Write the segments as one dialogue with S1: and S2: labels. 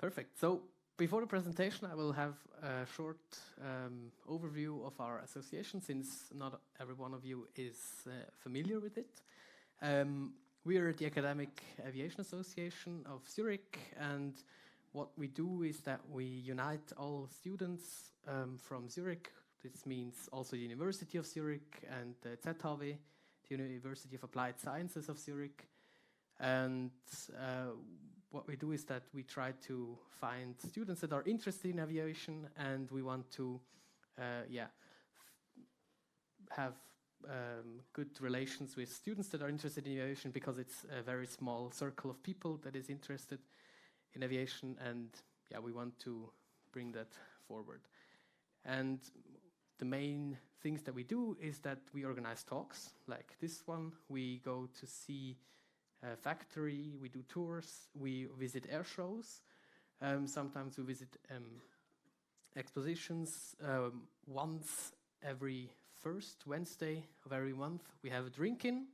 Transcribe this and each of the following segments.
S1: Perfect. So before the presentation, I will have a short overview of our association, since not every one of you is familiar with it. We are the Academic Aviation Association of Zurich, and what we do is that we unite all students from Zurich. This means also the University of Zurich and the ZHW, the University of Applied Sciences of Zurich. And what we do is that we try to find students that are interested in aviation, and we want to have good relations with students that are interested in aviation, because it's a very small circle of people that is interested in aviation, and we want to bring that forward. And the main things that we do is that we organize talks like this one. We go to see a factory, we do tours, we visit air shows. Sometimes we visit expositions. Once every first Wednesday of every month, we have a drink-in,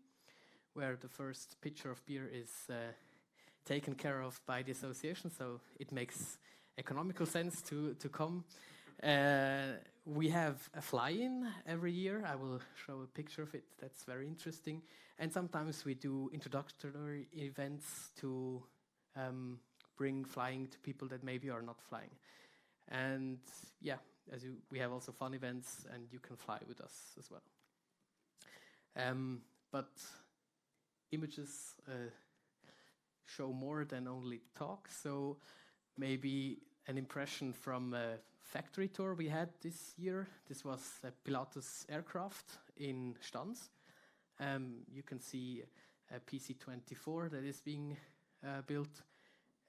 S1: where the first pitcher of beer is taken care of by the association, so it makes economical sense to come. We have a fly-in every year. I will show a picture of it. That's very interesting. And sometimes we do introductory events to bring flying to people that maybe are not flying. And we have also fun events, and you can fly with us as well. But images show more than only talk. So maybe an impression from a factory tour we had this year. This was a Pilatus aircraft in Stans. You can see a PC-24 that is being built,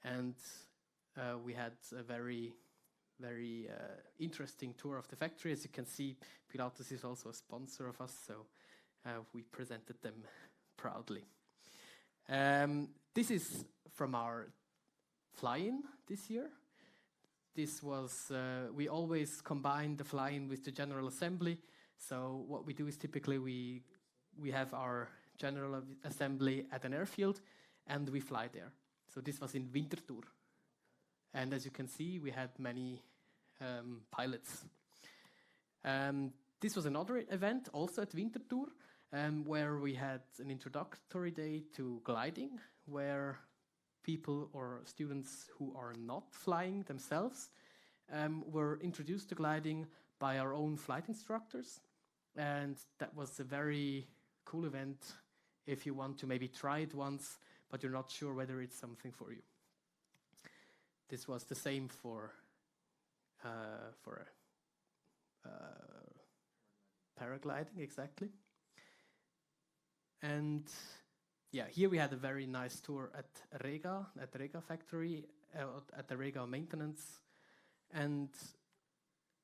S1: and we had a very interesting tour of the factory. As you can see, Pilatus is also a sponsor of us, so we presented them proudly. This is from our fly-in this year. This was, we always combine the fly-in with the General Assembly. So what we do is typically we have our General Assembly at an airfield, and we fly there. So this was in Winterthur. And as you can see, we had many pilots. This was another event, also at Winterthur, where we had an introductory day to gliding, where people or students who are not flying themselves were introduced to gliding by our own flight instructors. And that was a very cool event if you want to maybe try it once, but you're not sure whether it's something for you. This was the same for paragliding, exactly. And here we had a very nice tour at the Rega factory, at the Rega maintenance, and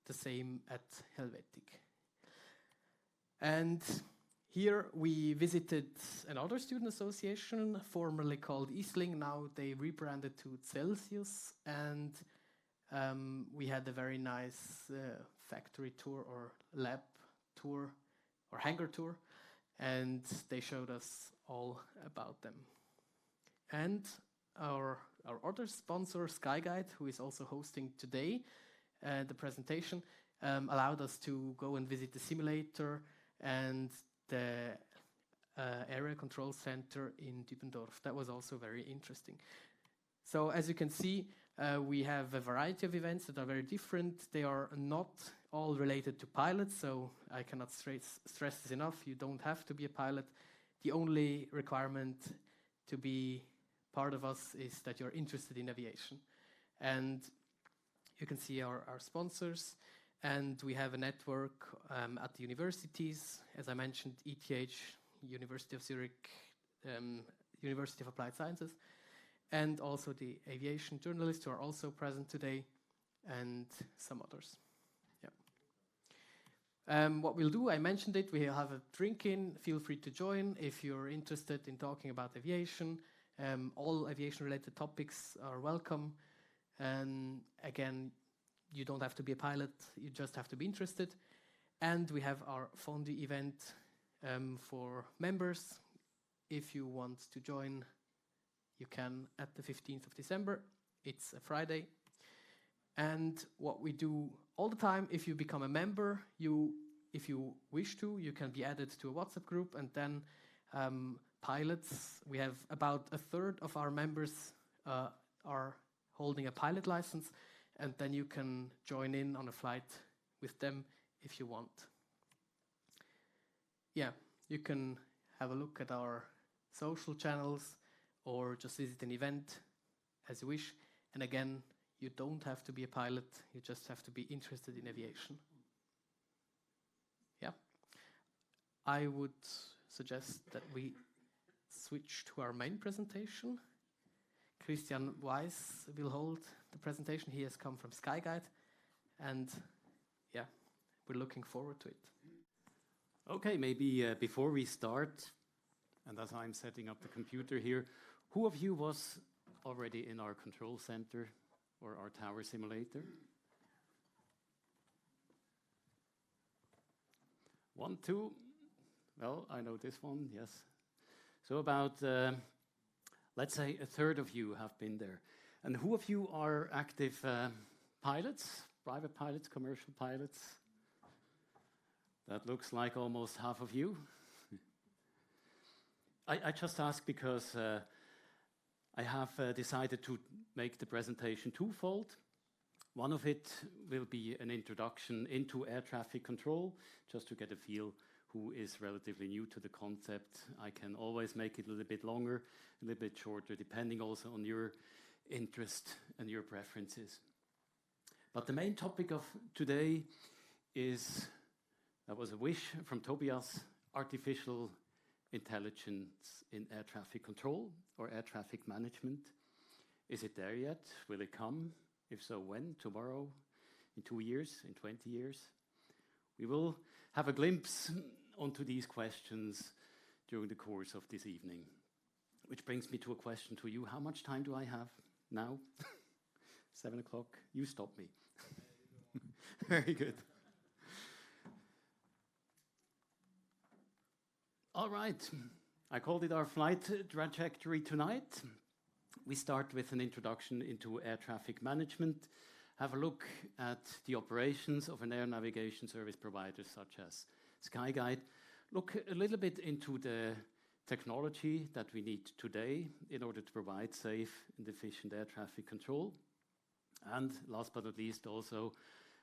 S1: the same at Helvetic. And here we visited another student association, formerly called Isling. Now they rebranded to Celsius, and we had a very nice factory tour or lab tour or hangar tour, and they showed us all about them. And our other sponsor, Skyguide, who is also hosting today the presentation, allowed us to go and visit the simulator and the area control center in Dübendorf. That was also very interesting. So as you can see, we have a variety of events that are very different. They are not all related to pilots, so I cannot stress this enough. You don't have to be a pilot. The only requirement to be part of us is that you're interested in aviation. And you can see our sponsors, and we have a network at the universities. As I mentioned, ETH, University of Zurich, University of Applied Sciences, and also the aviation journalists who are also present today, and some others. What we'll do, I mentioned it, we'll have a drink-in. Feel free to join if you're interested in talking about aviation. All aviation-related topics are welcome. And again, you don't have to be a pilot, you just have to be interested. And we have our fondue event for members. If you want to join, you can at the 15th of December. It's a Friday. And what we do all the time, if you become a member, if you wish to, you can be added to a WhatsApp group, and then pilots, we have about a third of our members are holding a pilot license, and then you can join in on a flight with them if you want. Yeah, you can have a look at our social channels or just visit an event as you wish. And again, you don't have to be a pilot, you just have to be interested in aviation. Yeah. I would suggest that we switch to our main presentation. Christian Weiss will hold the presentation. He has come from Skyguide, and yeah, we're looking forward to it.
S2: Okay, maybe before we start, and as I'm setting up the computer here, who of you was already in our control center or our tower simulator? 1, 2. Well, I know this one, yes. So about, let's say, a third of you have been there. And who of you are active pilots, private pilots, commercial pilots? That looks like almost half of you. I just ask because I have decided to make the presentation twofold. One of it will be an introduction into air traffic control, just to get a feel who is relatively new to the concept. I can always make it a little bit longer, a little bit shorter, depending also on your interest and your preferences. But the main topic of today is, that was a wish from Tobias, artificial intelligence in air traffic control or air traffic management. Is it there yet? Will it come? If so, when? Tomorrow? In 2 years? In 20 years? We will have a glimpse onto these questions during the course of this evening. Which brings me to a question to you. How much time do I have now? 7 o'clock? You stop me. Very good. All right. I called it our flight trajectory tonight. We start with an introduction into air traffic management, have a look at the operations of an air navigation service provider such as Skyguide, look a little bit into the technology that we need today in order to provide safe and efficient air traffic control. And last but not least also,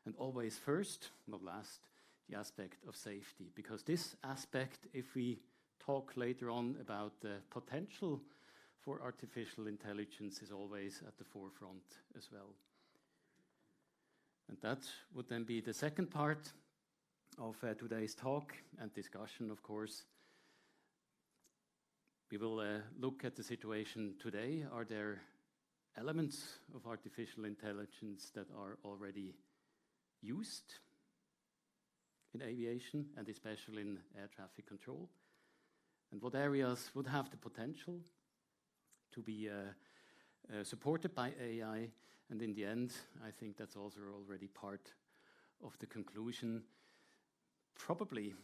S2: and always first, not last, the aspect of safety. Because this aspect, if we talk later on about the potential for artificial intelligence, is always at the forefront as well. And that would then be the second part of today's talk and discussion, of course. We will look at the situation today. Are there elements of artificial intelligence that are already used in aviation and especially in air traffic control? And what areas would have the potential to be supported by AI? And in the end, I think that's also already part of the conclusion. Probably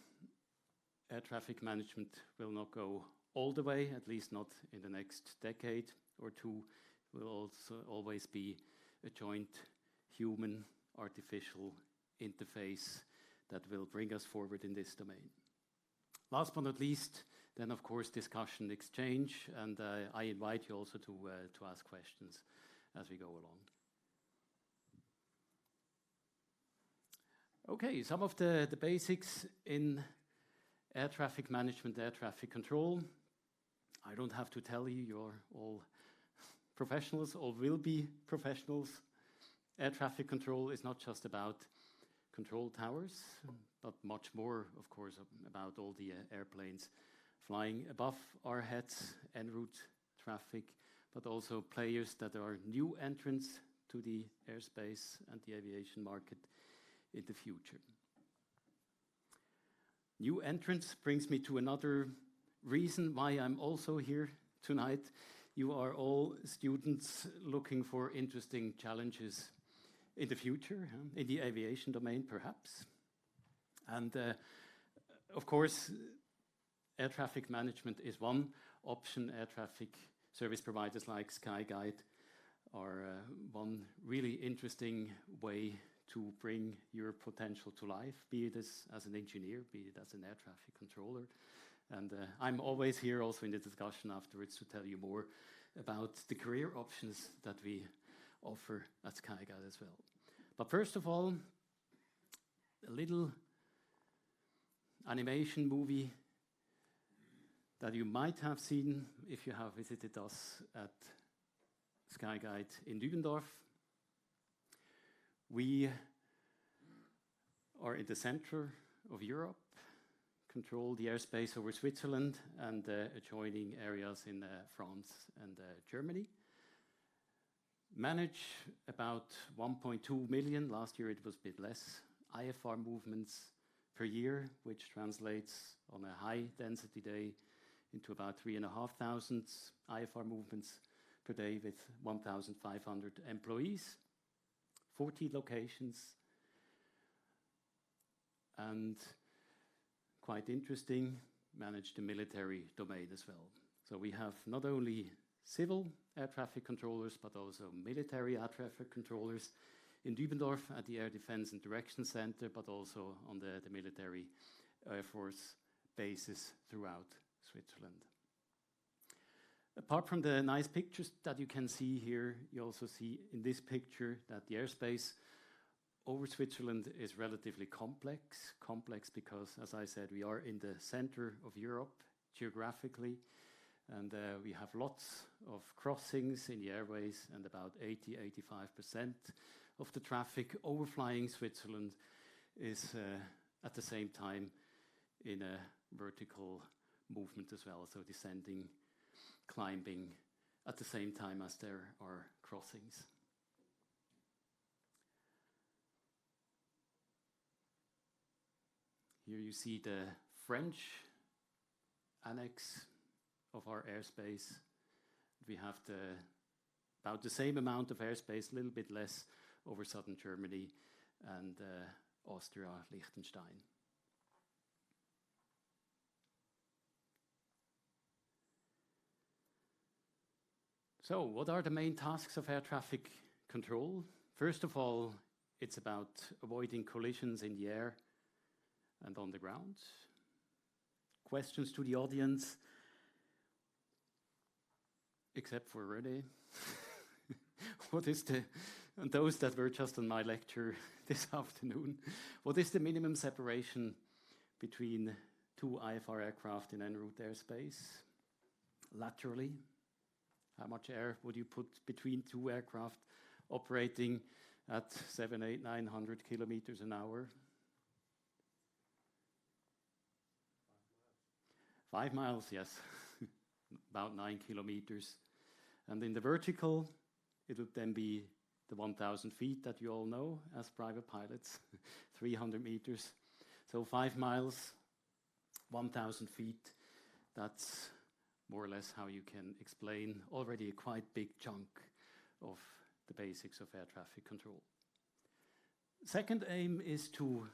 S2: air traffic management will not go all the way, at least not in the next decade or two. Will also always be a joint human-artificial interface that will bring us forward in this domain. Last but not least, then of course discussion, exchange, and I invite you also to ask questions as we go along. Okay, some of the basics in air traffic management, air traffic control. I don't have to tell you, you're all professionals or will be professionals. Air traffic control is not just about control towers, but much more, of course, about all the airplanes flying above our heads, en route traffic, but also players that are new entrants to the airspace and the aviation market in the future. New entrants brings me to another reason why I'm also here tonight. You are all students looking for interesting challenges in the future, in the aviation domain perhaps. And of course, air traffic management is one option. Air traffic service providers like Skyguide are one really interesting way to bring your potential to life, be it as an engineer, be it as an air traffic controller. And I'm always here also in the discussion afterwards to tell you more about the career options that we offer at Skyguide as well. But first of all, a little animation movie that you might have seen if you have visited us at Skyguide in Dübendorf. We are in the center of Europe, control the airspace over Switzerland and adjoining areas in France and Germany. Manage about 1.2 million, last year it was a bit less, IFR movements per year, which translates on a high density day into about 3,500 IFR movements per day with 1,500 employees, 40 locations, and quite interesting, manage the military domain as well. So we have not only civil air traffic controllers, but also military air traffic controllers in Dübendorf at the Air Defense and Direction Center, but also on the military Air Force bases throughout Switzerland. Apart from the nice pictures that you can see here, you also see in this picture that the airspace over Switzerland is relatively complex. Complex because, as I said, we are in the center of Europe geographically, and we have lots of crossings in the airways, and about 80–85% of the traffic overflying Switzerland is at the same time in a vertical movement as well, so descending, climbing at the same time as there are crossings. Here you see the French annex of our airspace. We have about the same amount of airspace, a little bit less, over southern Germany and Austria, Liechtenstein. So, what are the main tasks of air traffic control? First of all, it's about avoiding collisions in the air and on the ground. Questions to the audience, except for René. And those that were just on my lecture this afternoon, what is the minimum separation between two IFR aircraft in en route airspace? Laterally, how much air would you put between two aircraft operating at 700, 800, 900 kilometers an hour? 5 miles, yes, about 9 kilometers. And in the vertical, it would then be the 1,000 feet that you all know as private pilots, 300 meters. So 5 miles, 1,000 feet, that's more or less how you can explain already a quite big chunk of the basics of air traffic control. Second aim is to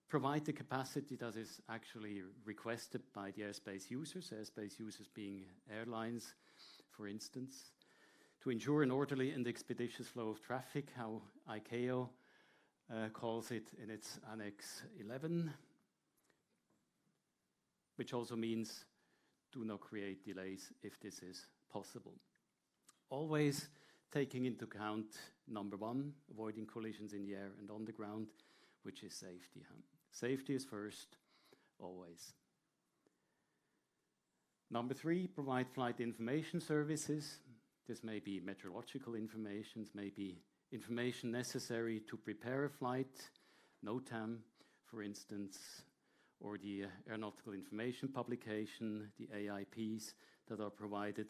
S2: provide the capacity that is actually requested by the airspace users being airlines, for instance, to ensure an orderly and expeditious flow of traffic, how ICAO calls it in its Annex 11, which also means do not create delays if this is possible. Always taking into account, number one, avoiding collisions in the air and on the ground, which is safety. Safety is first, always. Number three, provide flight information services. This may be meteorological information, may be information necessary to prepare a flight, NOTAM, for instance, or the aeronautical information publication, the AIPs that are provided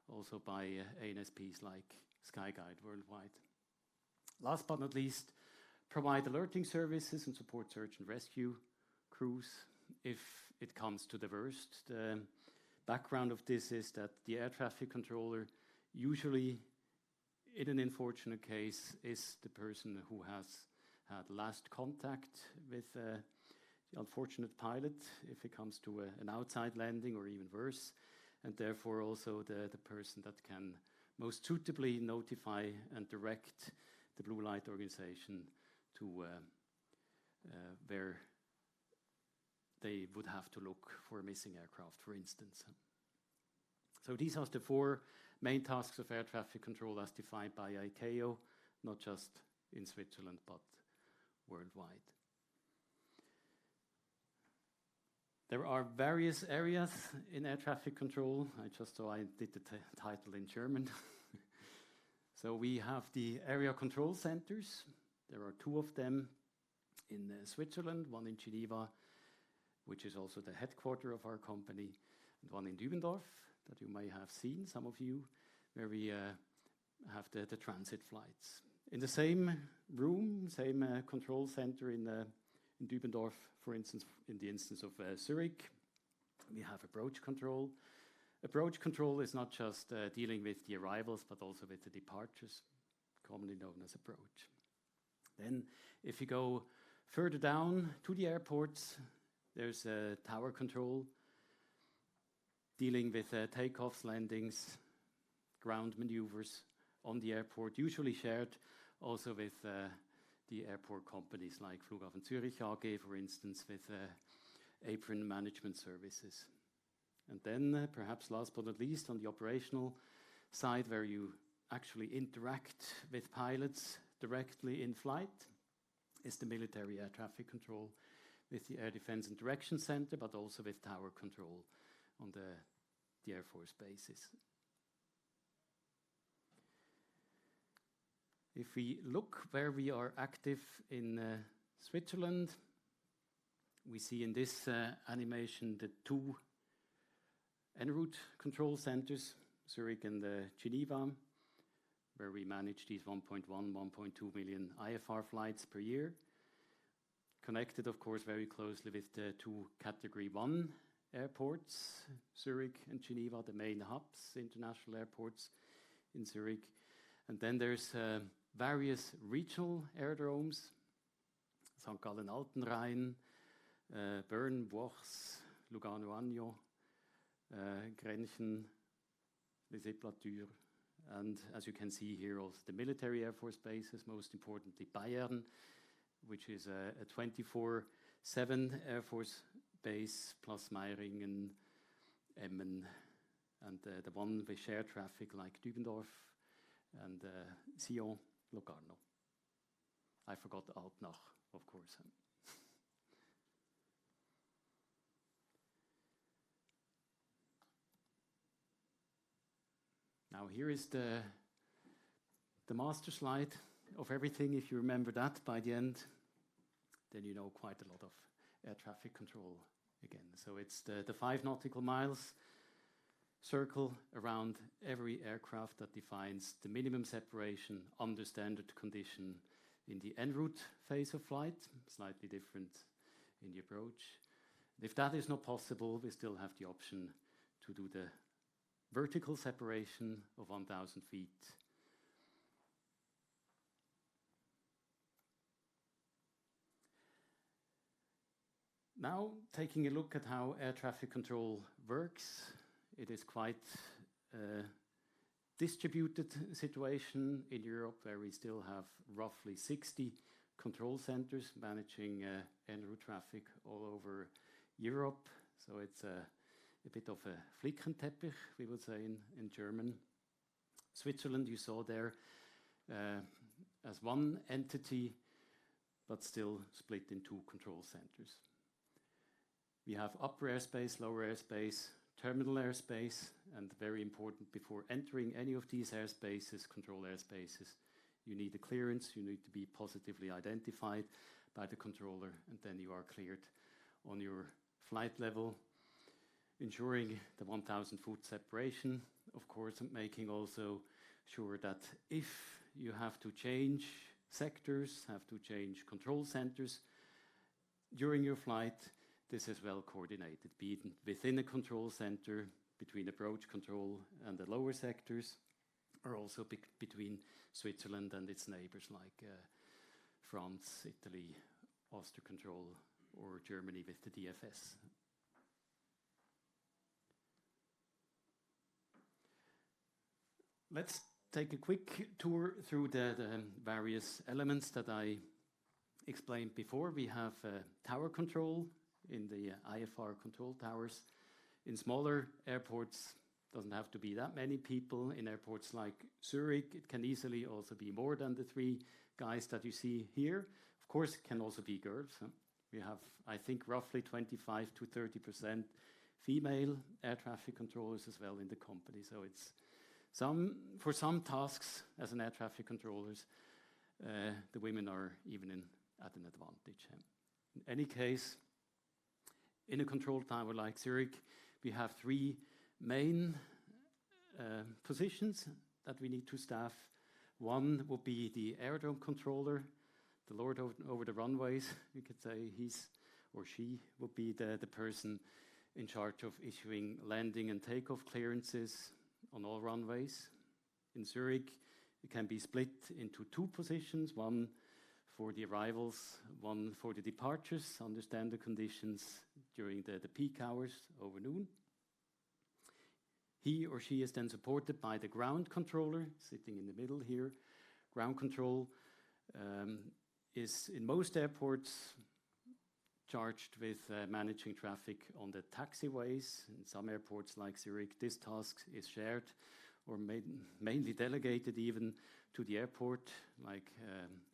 S2: also by ANSPs like Skyguide worldwide. Last but not least, provide alerting services and support search and rescue crews if it comes to the worst. The background of this is that the air traffic controller usually, in an unfortunate case, is the person who has had last contact with the unfortunate pilot if it comes to an outside landing or even worse, and therefore also the person that can most suitably notify and direct the blue light organization to where they would have to look for a missing aircraft, for instance. So these are the 4 main tasks of air traffic control as defined by ICAO, not just in Switzerland, but worldwide. There are various areas in air traffic control. I did the title in German. So we have the area control centers. There are 2 of them in Switzerland, one in Geneva, which is also the headquarters of our company, and one in Dübendorf, that you may have seen, some of you, where we have the transit flights. In the same room, same control center in Dübendorf, for instance, in the instance of Zürich, we have approach control. Approach control is not just dealing with the arrivals, but also with the departures, commonly known as approach. Then, if you go further down to the airports, there's tower control, dealing with takeoffs, landings, ground maneuvers on the airport, usually shared also with the airport companies like Flughafen Zürich AG, for instance, with apron management services. And then, perhaps last but not least, on the operational side, where you actually interact with pilots directly in flight, is the military air traffic control with the Air Defense and Direction Center, but also with tower control on the Air Force bases. If we look where we are active in Switzerland, we see in this animation the 2 en route control centers, Zurich and Geneva, where we manage these 1.1, 1.2 million IFR flights per year. Connected, of course, very closely with the 2 Category 1 airports, Zurich and Geneva, the main hubs, international airports in Zurich. And then there's various regional aerodromes, St. Gallen Altenrhein, Bern, Bourges, Lugano-Agno, Grenchen, Les Éclatures, and as you can see here, also the military Air Force bases, most importantly Bayern, which is a 24/7 Air Force base, plus Meiringen, Emmen, and the one with shared traffic like Dübendorf and Sion, Locarno. I forgot Altnach, of course. Now here is the master slide of everything. If you remember that by the end, then you know quite a lot of air traffic control again. So it's the 5 nautical miles circle around every aircraft that defines the minimum separation under standard condition in the en route phase of flight, slightly different in the approach. If that is not possible, we still have the option to do the vertical separation of 1,000 feet. Now, taking a look at how air traffic control works, it is quite a distributed situation in Europe, where we still have roughly 60 control centers managing en route traffic all over Europe. So it's a bit of a Flickenteppich, we would say in German. Switzerland, you saw there as one entity, but still split in 2 control centers. We have upper airspace, lower airspace, terminal airspace, and very important, before entering any of these airspaces, control airspaces, you need a clearance, you need to be positively identified by the controller, and then you are cleared on your flight level, ensuring the 1,000 foot separation, of course, and making also sure that if you have to change sectors, have to change control centers during your flight, this is well coordinated, be it within a control center, between approach control and the lower sectors, or also between Switzerland and its neighbors like France, Italy, Austria Control, or Germany with the DFS. Let's take a quick tour through the various elements that I explained before. We have tower control in the IFR control towers. In smaller airports, doesn't have to be that many people. In airports like Zurich, it can easily also be more than the 3 guys that you see here. Of course, it can also be girls. Huh? We have, I think, roughly 25 to 30% female air traffic controllers as well in the company. So it's for some tasks as an air traffic controllers, the women are even at an advantage. In any case, in a control tower like Zurich, we have 3 main positions that we need to staff. One would be the aerodrome controller, the lord over the runways. You could say he's or she would be the person in charge of issuing landing and takeoff clearances on all runways. In Zurich, it can be split into 2 positions, one for the arrivals, one for the departures, under standard conditions during the peak hours over noon. He or she is then supported by the ground controller, sitting in the middle here. Ground control is in most airports charged with managing traffic on the taxiways. In some airports like Zurich, this task is shared or mainly delegated even to the airport, like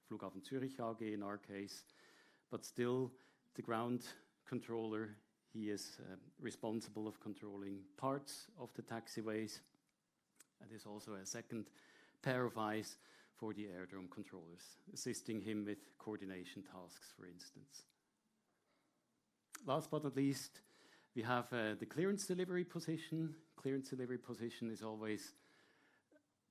S2: Flughafen Zürich AG in our case. But still, the ground controller, he is responsible of controlling parts of the taxiways. And is also a second pair of eyes for the aerodrome controllers, assisting him with coordination tasks, for instance. Last but not least, we have the clearance delivery position. Clearance delivery position is always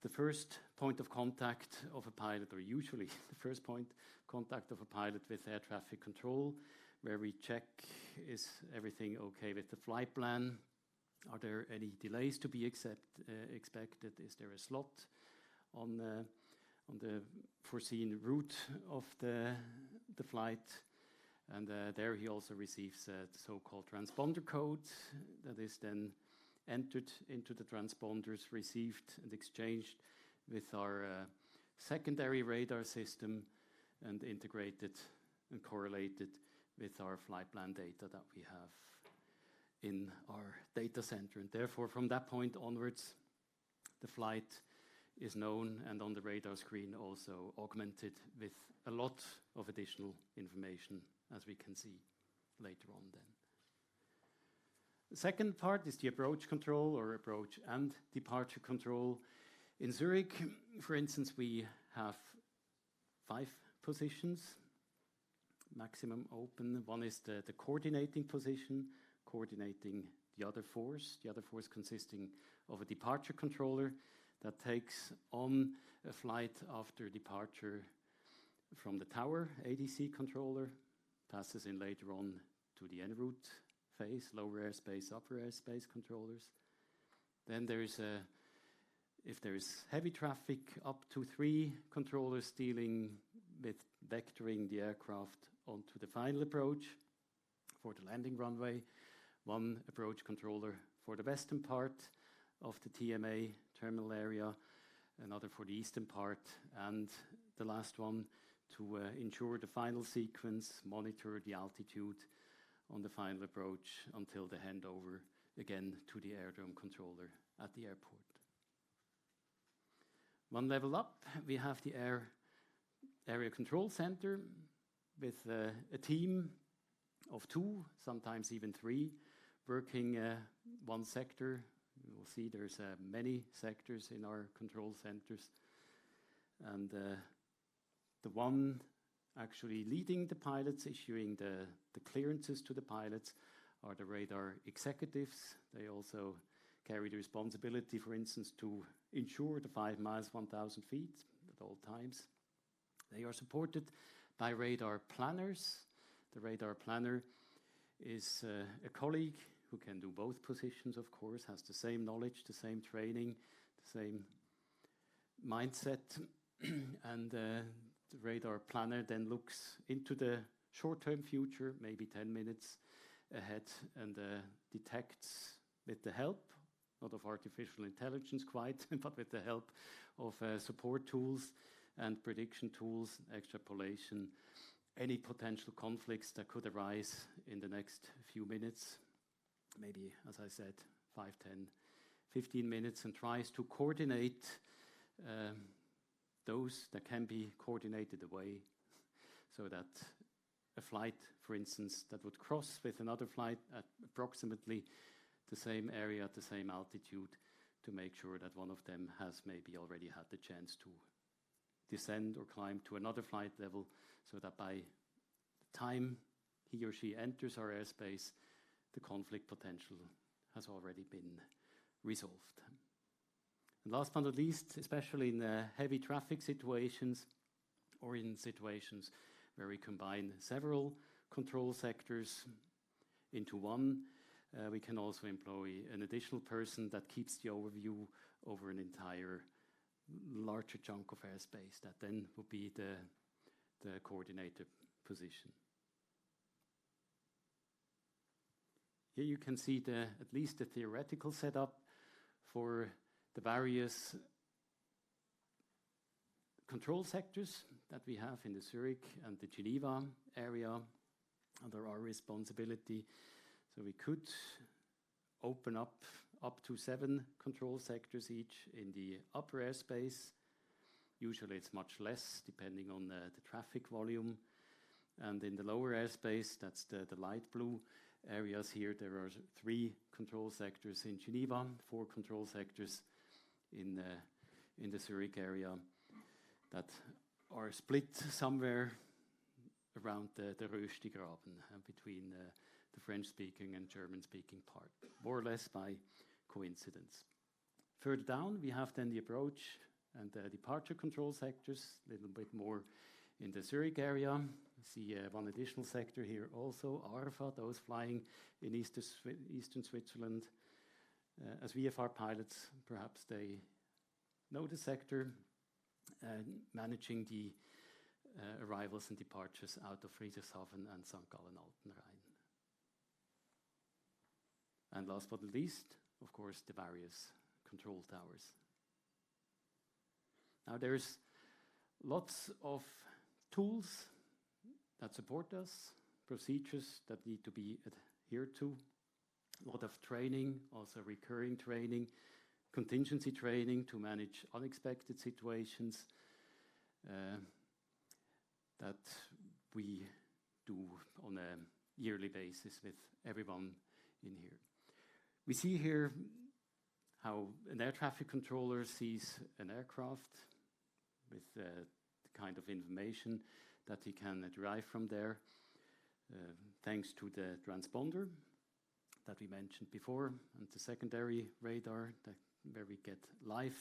S2: the first point of contact of a pilot, or usually the first point of contact of a pilot with air traffic control, where we check, is everything okay with the flight plan? Are there any delays to be expected? Is there a slot on the foreseen route of the flight? And there he also receives the so-called transponder code that is then entered into the transponders, received and exchanged with our secondary radar system, and integrated and correlated with our flight plan data that we have in our data center. And therefore, from that point onwards, the flight is known and on the radar screen also augmented with a lot of additional information, as we can see later on then. The second part is the approach control, or approach and departure control. In Zurich, for instance, we have 5 positions, maximum open. One is the coordinating position, coordinating the other force consisting of a departure controller that takes on a flight after departure from the tower, ADC controller, passes in later on to the en route phase, lower airspace, upper airspace controllers. Then there's if there is heavy traffic, up to 3 controllers dealing with vectoring the aircraft onto the final approach for the landing runway. One approach controller for the western part of the TMA terminal area, another for the eastern part, and the last one to ensure the final sequence, monitor the altitude on the final approach until the handover again to the aerodrome controller at the airport. One level up, we have the area control center with a team of 2, sometimes even 3, working one sector. You will see there's many sectors in our control centers. And the one actually leading the pilots, issuing the clearances to the pilots, are the radar executives. They also carry the responsibility, for instance, to ensure the 5 miles, 1,000 feet at all times. They are supported by radar planners. The radar planner is a colleague who can do both positions, of course, has the same knowledge, the same training, the same mindset. And the radar planner then looks into the short-term future, maybe 10 minutes ahead, and detects with the help not of artificial intelligence quite, but with the help of support tools and prediction tools, extrapolation, any potential conflicts that could arise in the next few minutes, maybe, as I said, 5, 10, 15 minutes, and tries to coordinate those that can be coordinated away, so that a flight, for instance, that would cross with another flight at approximately the same area at the same altitude, to make sure that one of them has maybe already had the chance to descend or climb to another flight level, so that by the time he or she enters our airspace, the conflict potential has already been resolved. And last but not least, especially in heavy traffic situations or in situations where we combine several control sectors into one, we can also employ an additional person that keeps the overview over an entire larger chunk of airspace. That then would be the coordinator position. Here you can see at least the theoretical setup for the various control sectors that we have in the Zurich and the Geneva area under our responsibility. So we could open up to 7 control sectors each in the upper airspace. Usually it's much less, depending on the traffic volume. And in the lower airspace, that's the light blue areas here, there are 3 control sectors in Geneva, 4 control sectors in the Zurich area that are split somewhere around the Röstigraben, between the French-speaking and German-speaking part, more or less by coincidence. Further down, we have then the approach and the departure control sectors, a little bit more in the Zurich area. You see one additional sector here also, ARFA, those flying in eastern Switzerland. As VFR pilots, perhaps they know the sector, managing the arrivals and departures out of Friedrichshafen and St. Gallen-Altenrhein. And last but not least, of course, the various control towers. Now there's lots of tools that support us, procedures that need to be adhered to, a lot of training, also recurring training, contingency training to manage unexpected situations that we do on a yearly basis with everyone in here. We see here how an air traffic controller sees an aircraft with the kind of information that he can derive from there, thanks to the transponder that we mentioned before, and the secondary radar where we get live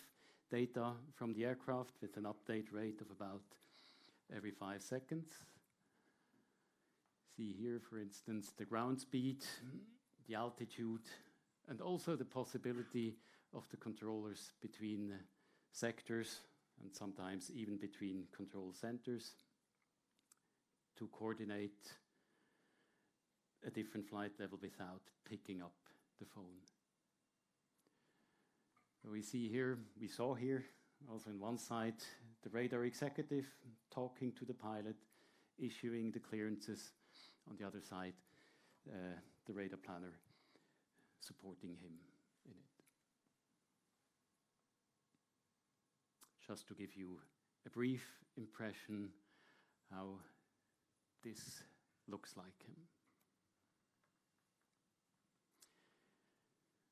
S2: data from the aircraft with an update rate of about every 5 seconds. See here, for instance, the ground speed, the altitude, and also the possibility of the controllers between sectors and sometimes even between control centers to coordinate a different flight level without picking up the phone. So we saw here, also on one side, the radar executive talking to the pilot, issuing the clearances. On the other side, the radar planner supporting him in it. Just to give you a brief impression how this looks like.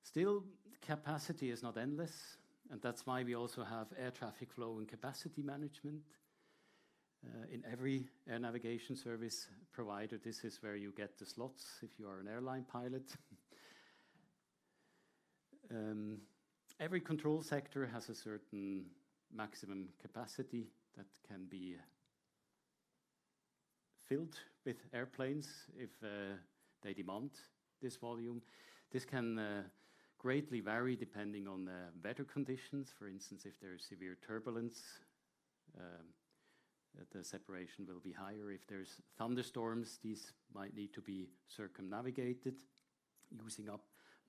S2: Still, capacity is not endless, and that's why we also have air traffic flow and capacity management. In every air navigation service provider, this is where you get the slots if you are an airline pilot. Every control sector has a certain maximum capacity that can be filled with airplanes if they demand this volume. This can greatly vary depending on weather conditions. For instance, if there is severe turbulence, the separation will be higher. If there's thunderstorms, these might need to be circumnavigated, using up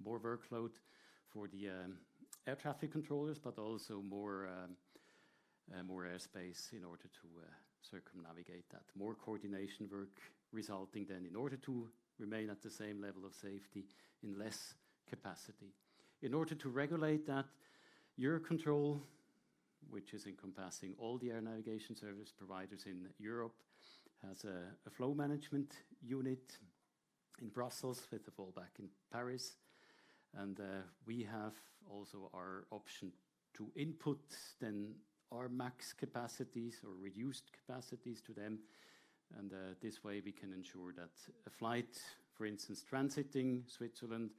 S2: more workload for the air traffic controllers, but also more airspace in order to circumnavigate that. More coordination work resulting then, in order to remain at the same level of safety, in less capacity. In order to regulate that, Eurocontrol, which is encompassing all the air navigation service providers in Europe, has a flow management unit in Brussels with a fallback in Paris. And we have also our option to input then our max capacities or reduced capacities to them. And this way we can ensure that a flight, for instance, transiting Switzerland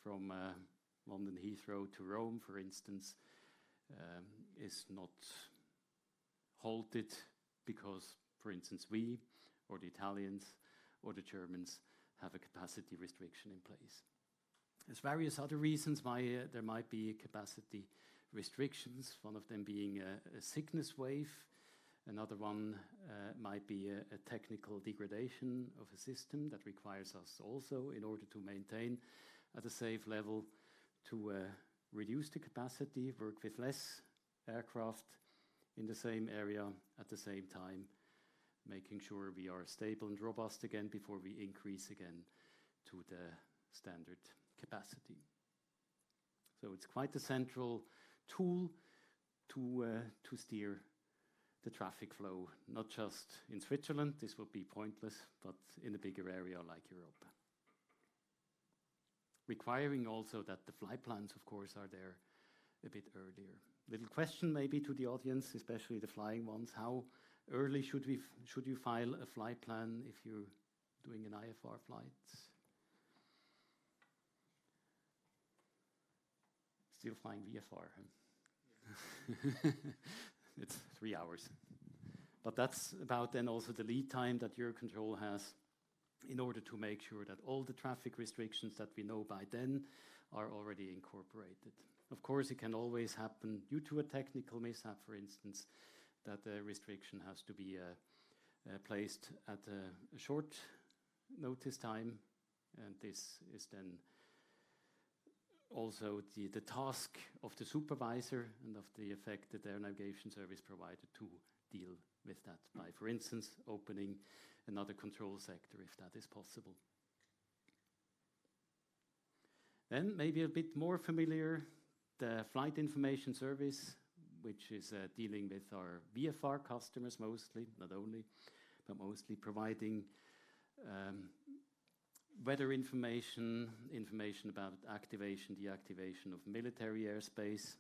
S2: from London Heathrow to Rome, for instance, is not halted because, for instance, we or the Italians or the Germans have a capacity restriction in place. There's various other reasons why there might be capacity restrictions, one of them being a sickness wave. Another one might be a technical degradation of a system that requires us also, in order to maintain at a safe level, to reduce the capacity, work with less aircraft in the same area at the same time, making sure we are stable and robust again before we increase again to the standard capacity. So it's quite a central tool to steer the traffic flow, not just in Switzerland, this would be pointless, but in a bigger area like Europe. Requiring also that the flight plans, of course, are there a bit earlier. Little question maybe to the audience, especially the flying ones. How early should you file a flight plan if you're doing an IFR flight? Still flying VFR. Huh? It's 3 hours. But that's about then also the lead time that Eurocontrol has in order to make sure that all the traffic restrictions that we know by then are already incorporated. Of course, it can always happen due to a technical mishap, for instance, that the restriction has to be placed at a short notice time, and this is then also the task of the supervisor and of the affected air navigation service provider to deal with that by, for instance, opening another control sector if that is possible. Then maybe a bit more familiar, the flight information service, which is dealing with our VFR customers mostly, not only, but mostly providing weather information about activation, deactivation of military airspace,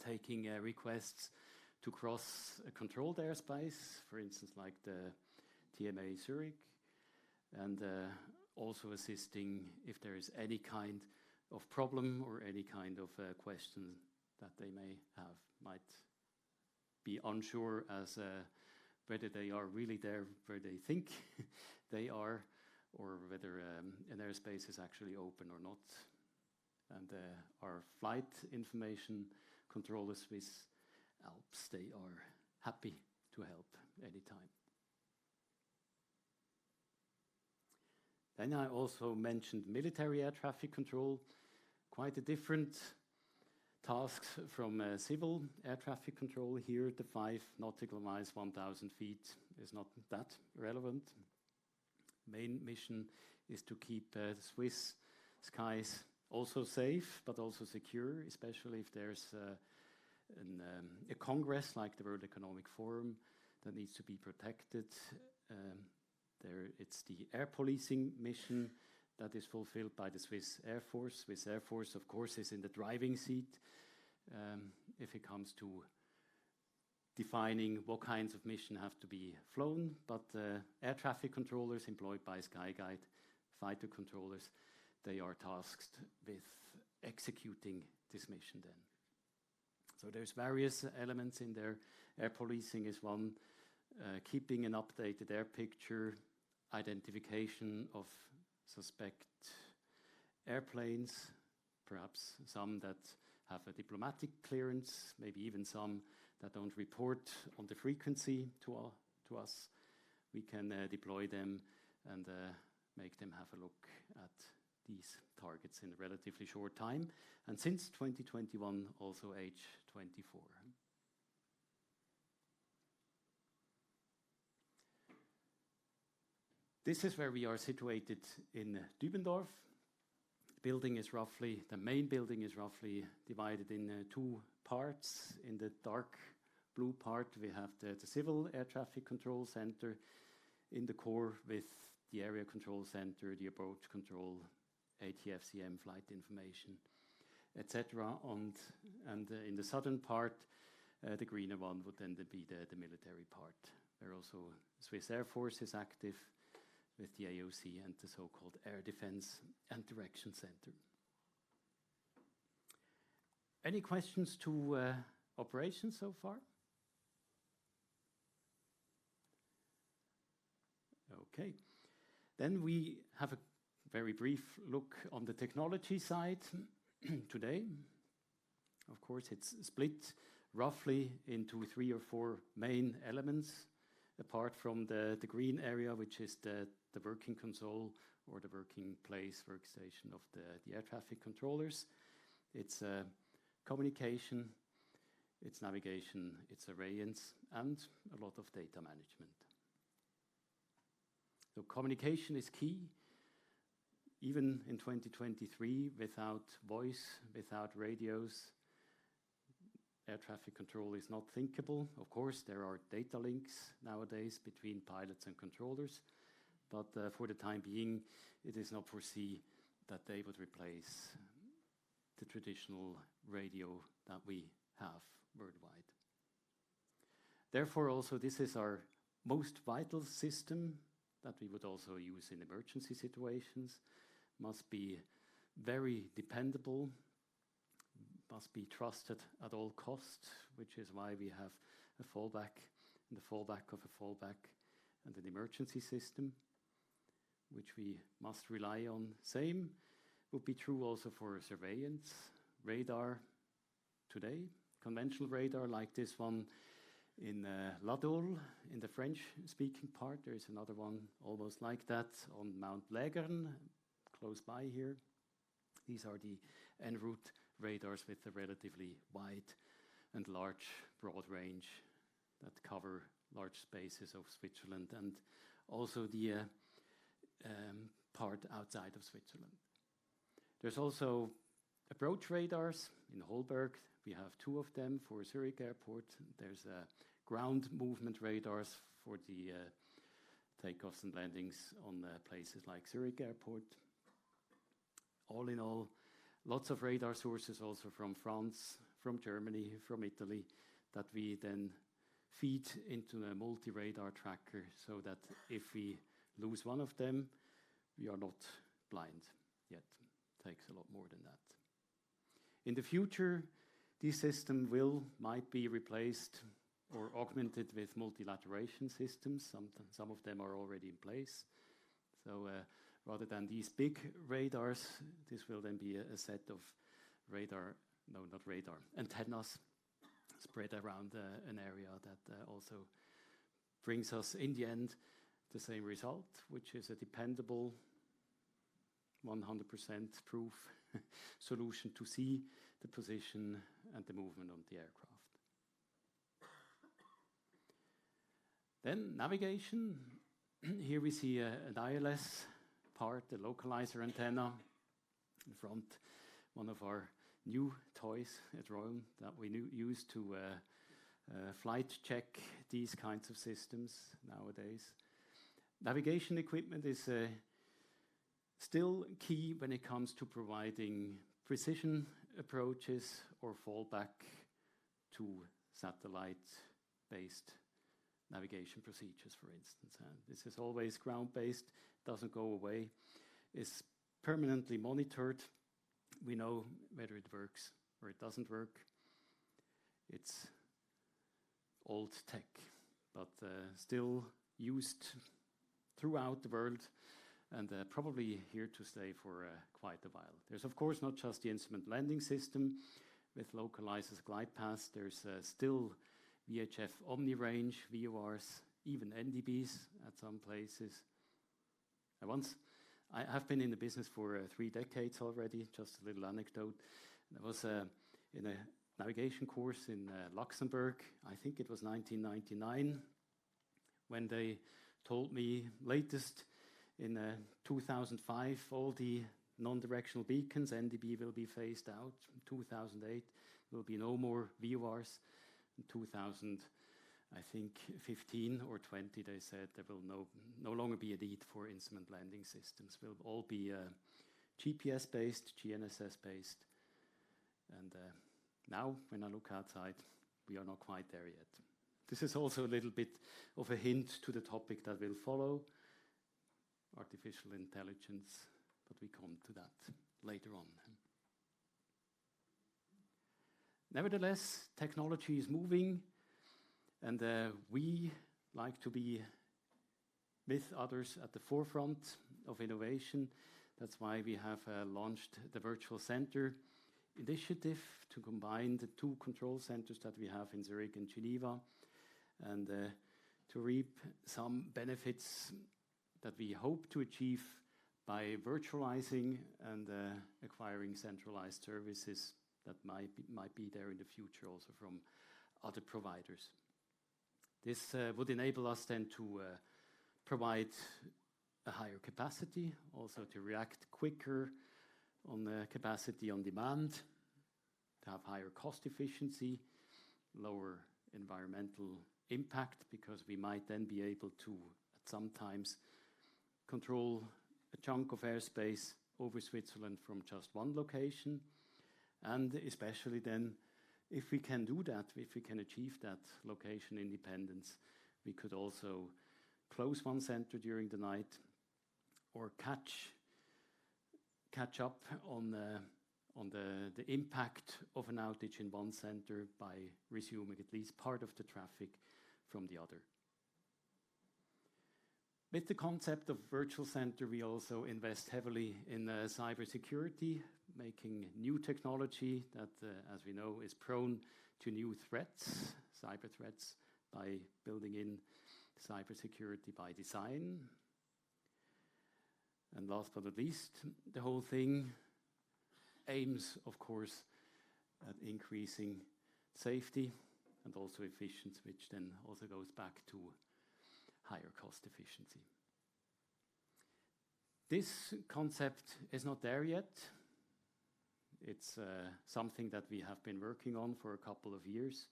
S2: taking requests to cross a controlled airspace, for instance, like the TMA Zürich, and also assisting if there is any kind of problem or any kind of question that they may have, might be unsure as whether they are really there where they think they are, or whether an airspace is actually open or not. And our flight information controller, Swiss Alps, they are happy to help anytime. Then I also mentioned military air traffic control, quite a different tasks from civil air traffic control. Here, the 5 nautical miles, 1,000 feet is not that relevant. Main mission is to keep the Swiss skies also safe, but also secure, especially if there's a congress like the World Economic Forum that needs to be protected. It's the air policing mission that is fulfilled by the Swiss Air Force. Swiss Air Force, of course, is in the driving seat if it comes to defining what kinds of mission have to be flown, but air traffic controllers employed by Skyguide, fighter controllers, they are tasked with executing this mission then. So there's various elements in there. Air policing is one, keeping an updated air picture, identification of suspect airplanes, perhaps some that have a diplomatic clearance, maybe even some that don't report on the frequency to us. We can deploy them and make them have a look at these targets in a relatively short time, and since 2021 also H24. This is where we are situated in Dübendorf. The main building is roughly divided in two parts. In the dark blue part we have the civil air traffic control center in the core with the area control center, the approach control, ATFCM flight information, etc. And in the southern part, the greener one would then be the military part, where also Swiss Air Force is active with the AOC and the so-called Air Defense and Direction Center. Any questions to operations so far? Okay. Then we have a very brief look on the technology side today. Of course, it's split roughly into 3 or 4 main elements, apart from the green area, which is the working console or the working place, workstation of the air traffic controllers. It's communication, it's navigation, it's surveillance, and a lot of data management. So communication is key. Even in 2023, without voice, without radios, air traffic control is not thinkable. Of course, there are data links nowadays between pilots and controllers, but for the time being, it is not foreseen that they would replace the traditional radio that we have worldwide. Therefore, also, this is our most vital system that we would also use in emergency situations. Must be very dependable, must be trusted at all costs, which is why we have a fallback, and the fallback of a fallback, and an emergency system, which we must rely on. Same would be true also for surveillance, radar today, conventional radar like this one in La Dole, in the French-speaking part. There is another one almost like that on Mount Legern, close by here. These are the en route radars with a relatively wide and large broad range that cover large spaces of Switzerland and also the part outside of Switzerland. There's also approach radars in Holberg. We have 2 of them for Zürich Airport. There's ground movement radars for the takeoffs and landings on places like Zürich Airport. All in all, lots of radar sources also from France, from Germany, from Italy, that we then feed into a multi-radar tracker so that if we lose one of them, we are not blind yet. It takes a lot more than that. In the future, this system might be replaced or augmented with multilateration systems. Some of them are already in place. So rather than these big radars, this will then be a set of antennas spread around an area that also brings us, in the end, the same result, which is a dependable 100% proof solution to see the position and the movement of the aircraft. Then navigation. Here we see an ILS part, the localizer antenna. In front, one of our new toys, a drone that we use to flight check these kinds of systems nowadays. Navigation equipment is still key when it comes to providing precision approaches or fallback to satellite-based navigation procedures, for instance. This is always ground-based, doesn't go away, is permanently monitored. We know whether it works or it doesn't work. It's old tech, but still used throughout the world and probably here to stay for quite a while. There's of course not just the instrument landing system with localizers, glide paths. There's still VHF omni-range, VORs, even NDBs at some places. I once I have been in the business for 3 decades already. Just a little anecdote. I was in a navigation course in Luxembourg. I think it was 1999 when they told me latest in 2005 all the non-directional beacons, NDB, will be phased out. In 2008 there will be no more VORs. In 2000, I think 15 or 20, they said there will no longer be a need for instrument landing systems. Will all be GPS based, GNSS based. And now when I look outside, we are not quite there yet. This is also a little bit of a hint to the topic that will follow, artificial intelligence, but we come to that later on. Nevertheless, technology is moving, and we like to be with others at the forefront of innovation. That's why we have launched the Virtual Center initiative to combine the 2 control centers that we have in Zurich and Geneva, and to reap some benefits that we hope to achieve by virtualizing and acquiring centralized services that might be there in the future also from other providers. This would enable us then to provide a higher capacity, also to react quicker on capacity on demand, to have higher cost efficiency, lower environmental impact, because we might then be able to, at some times, control a chunk of airspace over Switzerland from just one location. And especially then, if we can do that, if we can achieve that location independence, we could also close one center during the night or catch up on the impact of an outage in one center by resuming at least part of the traffic from the other. With the concept of virtual center, we also invest heavily in cybersecurity, making new technology that, as we know, is prone to new threats, cyber threats, by building in cybersecurity by design. And last but not least, the whole thing aims, of course, at increasing safety and also efficiency, which then also goes back to higher cost efficiency. This concept is not there yet. It's something that we have been working on for a couple of years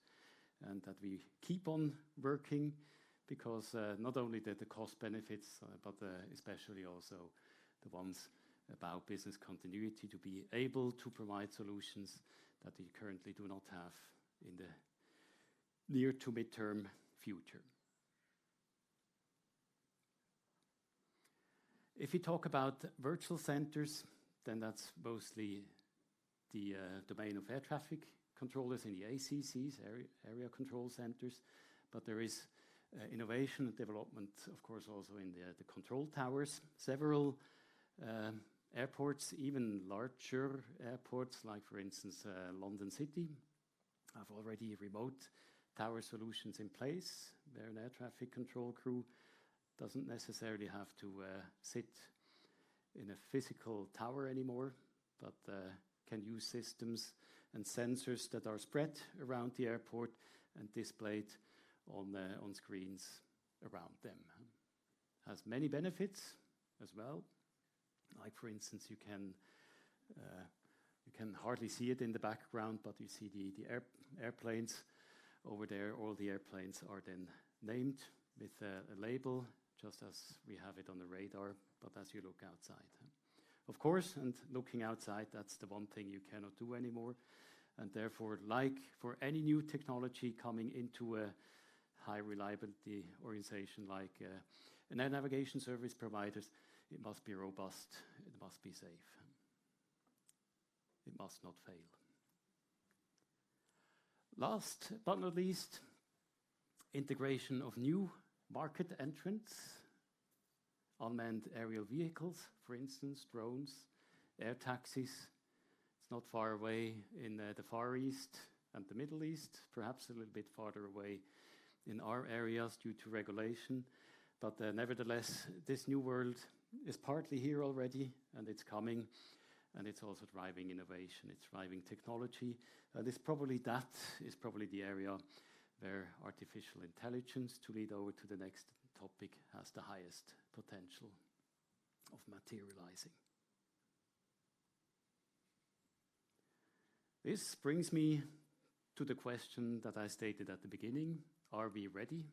S2: and that we keep on working, because not only the cost benefits, but especially also the ones about business continuity, to be able to provide solutions that we currently do not have in the near to midterm future. If we talk about virtual centers, then that's mostly the domain of air traffic controllers in the ACCs, area control centers. But there is innovation and development, of course, also in the control towers. Several airports, even larger airports, like for instance London City, have already remote tower solutions in place, where an air traffic control crew doesn't necessarily have to sit in a physical tower anymore, but can use systems and sensors that are spread around the airport and displayed on screens around them. Has many benefits as well. Like for instance, you can hardly see it in the background, but you see the airplanes over there. All the airplanes are then named with a label, just as we have it on the radar, but as you look outside. Of course, and looking outside, that's the one thing you cannot do anymore. And therefore, like for any new technology coming into a high reliability organization like an air navigation service providers, it must be robust, it must be safe, it must not fail. Last but not least, integration of new market entrants, unmanned aerial vehicles, for instance, drones, air taxis. It's not far away in the Far East and the Middle East, perhaps a little bit farther away in our areas due to regulation. But nevertheless, this new world is partly here already, and it's coming, and it's also driving innovation. It's driving technology. That is probably the area where artificial intelligence, to lead over to the next topic, has the highest potential of materializing. This brings me to the question that I stated at the beginning. Are we ready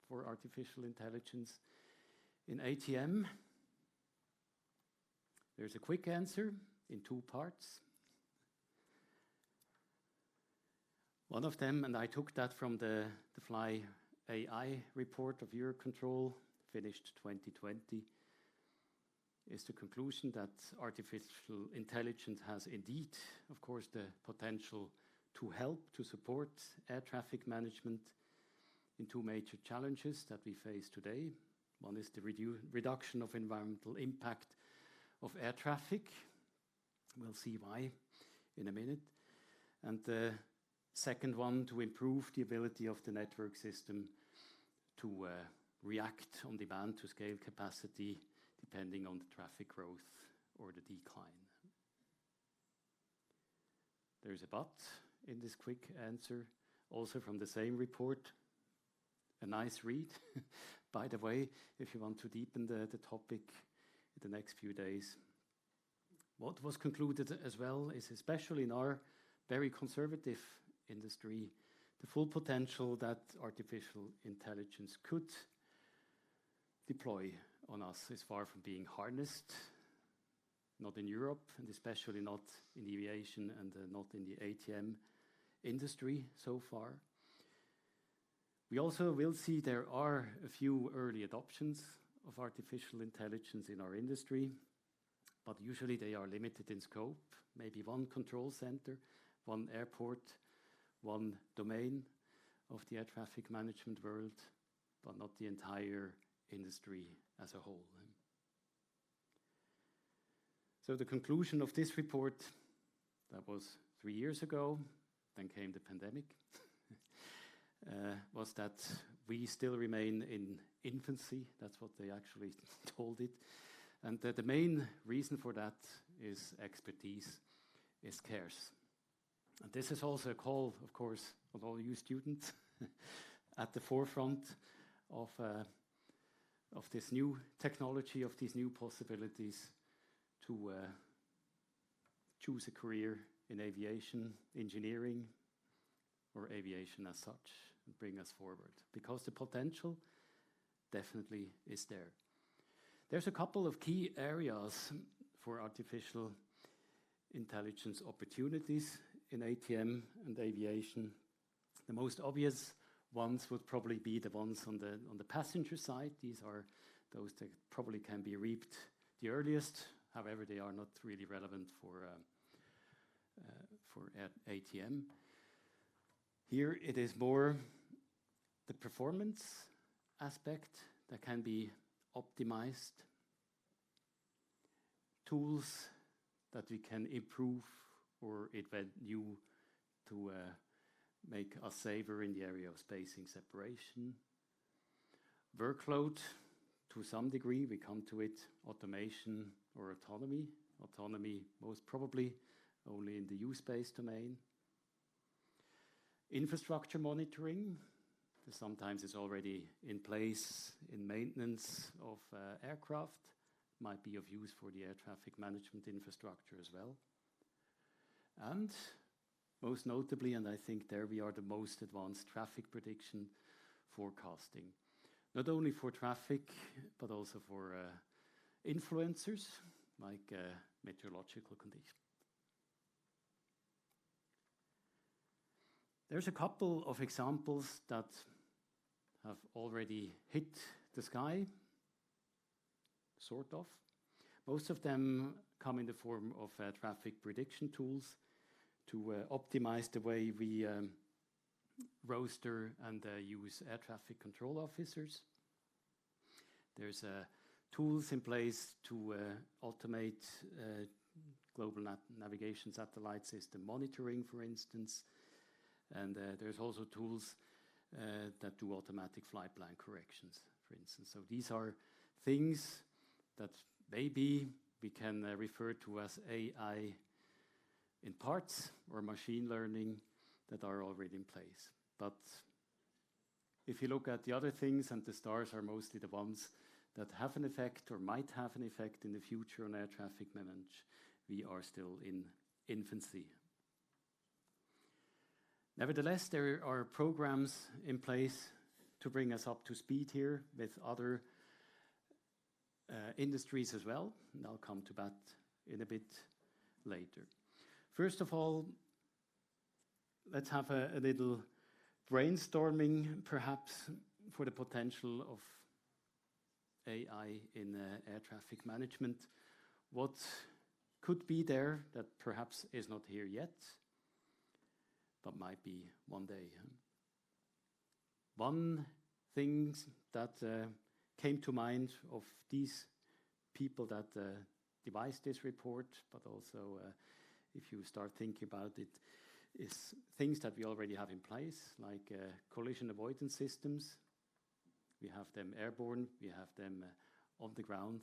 S2: for artificial intelligence in ATM? There's a quick answer in two parts. One of them, and I took that from the Fly AI report of Eurocontrol, finished 2020, is the conclusion that artificial intelligence has indeed, of course, the potential to help, to support air traffic management in two major challenges that we face today. One is the reduction of environmental impact of air traffic. We'll see why in a minute. And the second one, to improve the ability of the network system to react on demand to scale capacity depending on the traffic growth or the decline. There's a but in this quick answer, also from the same report. A nice read, by the way, if you want to deepen the topic in the next few days. What was concluded as well is, especially in our very conservative industry, the full potential that artificial intelligence could deploy on us is far from being harnessed, not in Europe, and especially not in aviation and not in the ATM industry so far. We also will see there are a few early adoptions of artificial intelligence in our industry, but usually they are limited in scope, maybe one control center, one airport, one domain of the air traffic management world, but not the entire industry as a whole. So the conclusion of this report, that was 3 years ago, then came the pandemic, was that we still remain in infancy. That's what they actually told it. And the main reason for that is expertise is scarce. And this is also a call, of course, on all you students at the forefront of this new technology, of these new possibilities to choose a career in aviation, engineering, or aviation as such, and bring us forward. Because the potential definitely is there. There's a couple of key areas for artificial intelligence opportunities in ATM and aviation. The most obvious ones would probably be the ones on the passenger side. These are those that probably can be reaped the earliest. However, they are not really relevant for ATM. Here it is more the performance aspect that can be optimized, tools that we can improve or invent new to make us safer in the area of spacing separation. Workload, to some degree, we come to it, automation or autonomy. Autonomy most probably only in the U-space domain. Infrastructure monitoring, sometimes it's already in place in maintenance of aircraft, might be of use for the air traffic management infrastructure as well. And most notably, and I think there we are the most advanced, traffic prediction forecasting. Not only for traffic, but also for influencers, like meteorological conditions. There's a couple of examples that have already hit the sky, sort of. Most of them come in the form of traffic prediction tools to optimize the way we roster and use air traffic control officers. There's tools in place to automate global navigation satellite system monitoring, for instance. And there's also tools that do automatic flight plan corrections, for instance. So these are things that maybe we can refer to as AI in parts or machine learning that are already in place. But if you look at the other things, and the stars are mostly the ones that have an effect or might have an effect in the future on air traffic management, we are still in infancy. Nevertheless, there are programs in place to bring us up to speed here with other industries as well, and I'll come to that in a bit later. First of all, let's have a little brainstorming, perhaps, for the potential of AI in air traffic management. What could be there that perhaps is not here yet, but might be one day? One thing that came to mind of these people that devised this report, but also if you start thinking about it, is things that we already have in place, like collision avoidance systems. We have them airborne, we have them on the ground.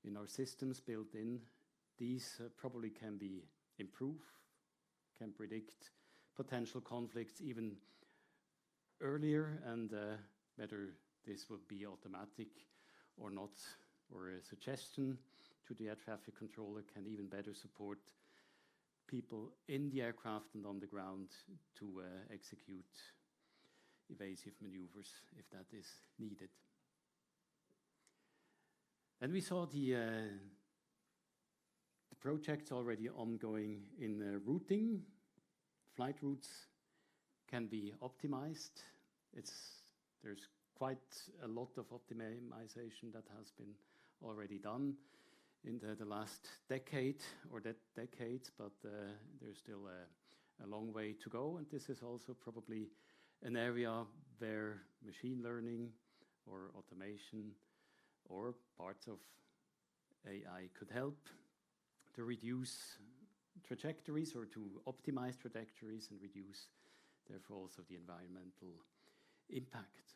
S2: In our systems built in, these probably can be improved, can predict potential conflicts even earlier, and whether this would be automatic or not, or a suggestion to the air traffic controller can even better support people in the aircraft and on the ground to execute evasive maneuvers if that is needed. And we saw the projects already ongoing in routing. Flight routes can be optimized. There's quite a lot of optimization that has been already done in the last decade or decades, but there's still a long way to go. And this is also probably an area where machine learning or automation or parts of AI could help to reduce trajectories or to optimize trajectories and reduce, therefore, also the environmental impact.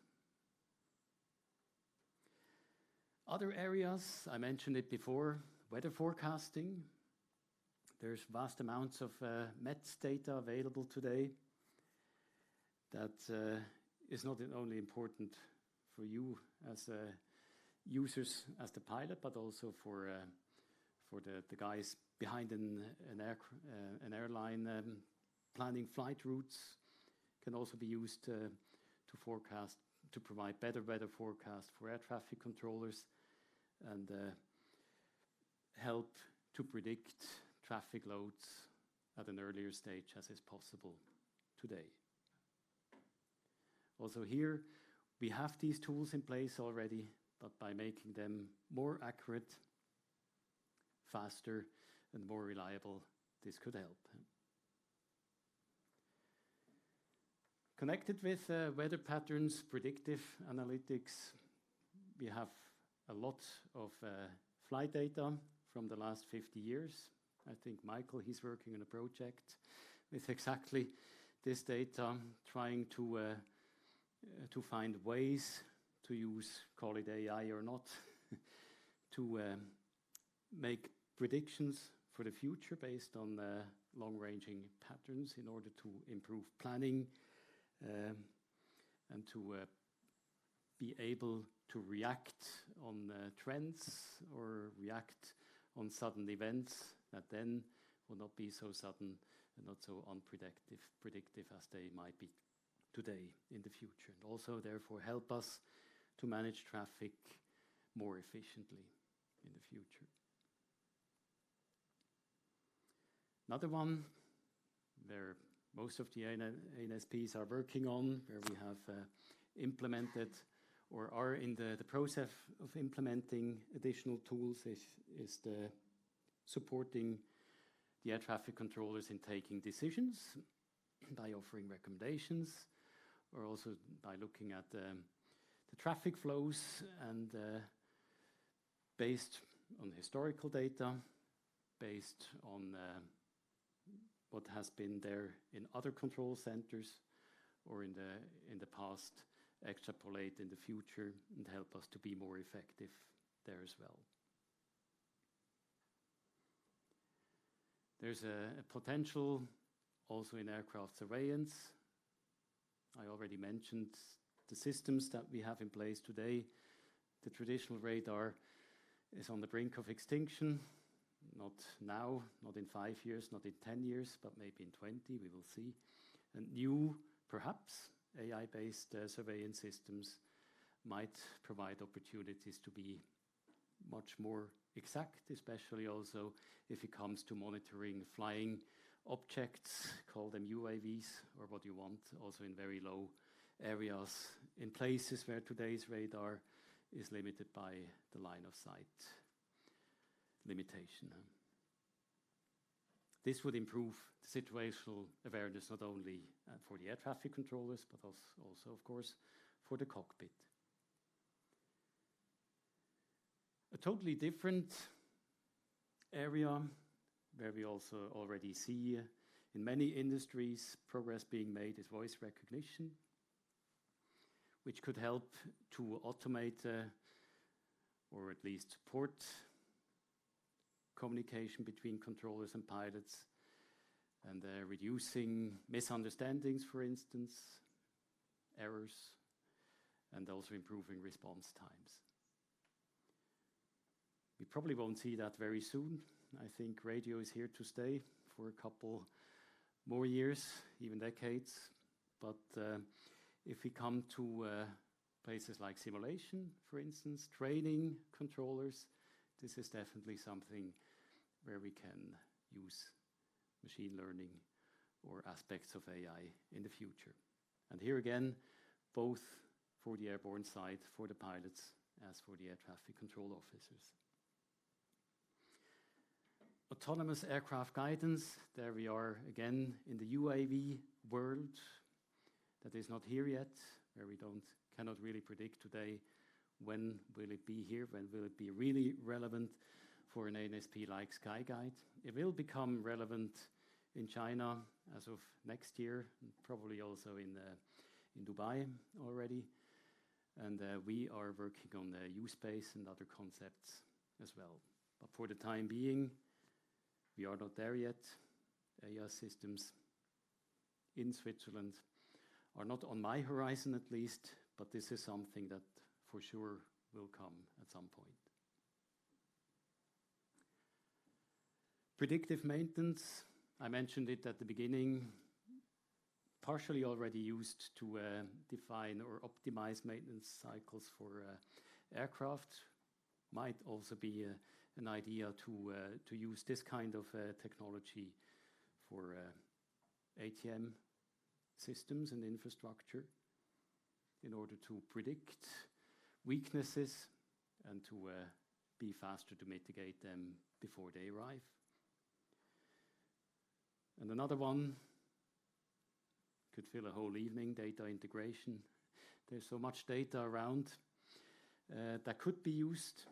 S2: Other areas, I mentioned it before, weather forecasting. There's vast amounts of METS data available today that is not only important for you as users, as the pilot, but also for the guys behind an airline planning flight routes. Can also be used to forecast, to provide better weather forecast for air traffic controllers, and help to predict traffic loads at an earlier stage as is possible today. Also here, we have these tools in place already, but by making them more accurate, faster, and more reliable, this could help. Connected with weather patterns, predictive analytics, we have a lot of flight data from the last 50 years. I think Michael, he's working on a project with exactly this data, trying to find ways to use, call it AI or not, to make predictions for the future based on long-ranging patterns in order to improve planning and to be able to react on trends or react on sudden events that then will not be so sudden and not so predictive as they might be today in the future, and also therefore help us to manage traffic more efficiently in the future. Another one where most of the ANSPs are working on, where we have implemented or are in the process of implementing additional tools, is the supporting the air traffic controllers in taking decisions by offering recommendations, or also by looking at the traffic flows and based on historical data, based on what has been there in other control centers or in the past, extrapolate in the future and help us to be more effective there as well. There's a potential also in aircraft surveillance. I already mentioned the systems that we have in place today. The traditional radar is on the brink of extinction. Not now, not in 5 years, not in 10 years, but maybe in 20, we will see. And new, perhaps, AI-based surveillance systems might provide opportunities to be much more exact, especially also if it comes to monitoring flying objects, call them UAVs or what you want, also in very low areas, in places where today's radar is limited by the line of sight limitation. This would improve the situational awareness not only for the air traffic controllers, but also, of course, for the cockpit. A totally different area where we also already see in many industries progress being made is voice recognition, which could help to automate or at least support communication between controllers and pilots, and reducing misunderstandings, for instance, errors, and also improving response times. We probably won't see that very soon. I think radio is here to stay for a couple more years, even decades. But if we come to places like simulation, for instance, training controllers, this is definitely something where we can use machine learning or aspects of AI in the future. And here again, both for the airborne side, for the pilots, as for the air traffic control officers. Autonomous aircraft guidance, there we are again in the UAV world that is not here yet, where we cannot really predict today when will it be here, when will it be really relevant for an ANSP like Skyguide. It will become relevant in China as of next year, and probably also in Dubai already. And we are working on the U-Space and other concepts as well. But for the time being, we are not there yet. AAZ systems in Switzerland are not on my horizon at least, but this is something that for sure will come at some point. Predictive maintenance, I mentioned it at the beginning, partially already used to define or optimize maintenance cycles for aircraft. Might also be an idea to use this kind of technology for ATM systems and infrastructure in order to predict weaknesses and to be faster to mitigate them before they arrive. And another one could fill a whole evening, data integration. There's so much data around that could be used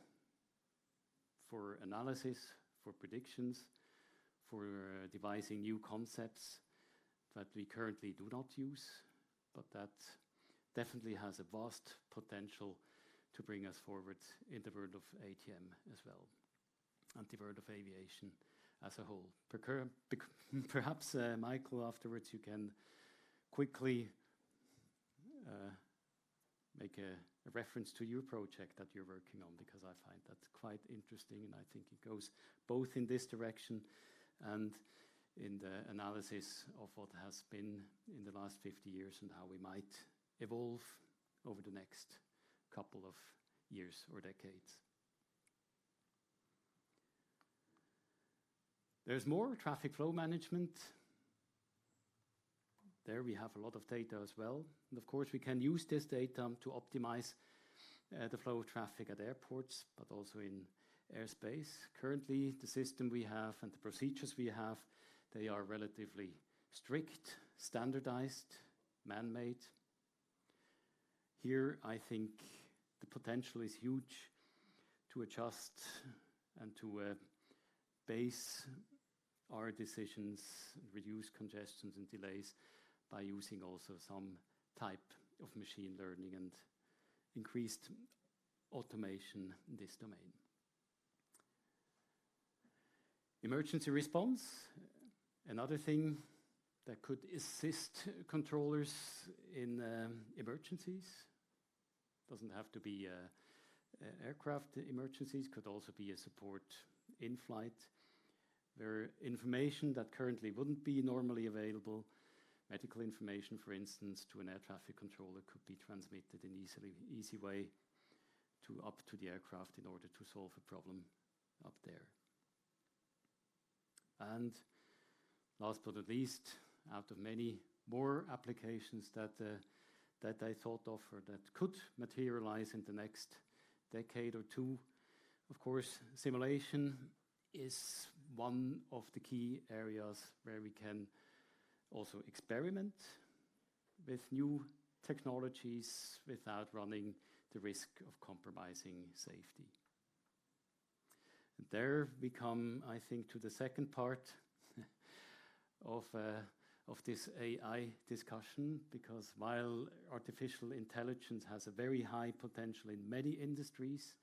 S2: for analysis, for predictions, for devising new concepts that we currently do not use, but that definitely has a vast potential to bring us forward in the world of ATM as well, and the world of aviation as a whole. Perhaps, Michael, afterwards you can quickly make a reference to your project that you're working on, because I find that quite interesting, and I think it goes both in this direction and in the analysis of what has been in the last 50 years and how we might evolve over the next couple of years or decades. There's more traffic flow management. There we have a lot of data as well. And of course, we can use this data to optimize the flow of traffic at airports, but also in airspace. Currently, the system we have and the procedures we have, they are relatively strict, standardized, man-made. Here, I think the potential is huge to adjust and to base our decisions, reduce congestions and delays by using also some type of machine learning and increased automation in this domain. Emergency response, another thing that could assist controllers in emergencies. Doesn't have to be aircraft emergencies, could also be a support in flight, where information that currently wouldn't be normally available, medical information, for instance, to an air traffic controller could be transmitted in easy way up to the aircraft in order to solve a problem up there. And last but not least, out of many more applications that I thought of or that could materialize in the next decade or two, of course, simulation is one of the key areas where we can also experiment with new technologies without running the risk of compromising safety. And there we come, I think, to the second part of this AI discussion, because while artificial intelligence has a very high potential in many industries,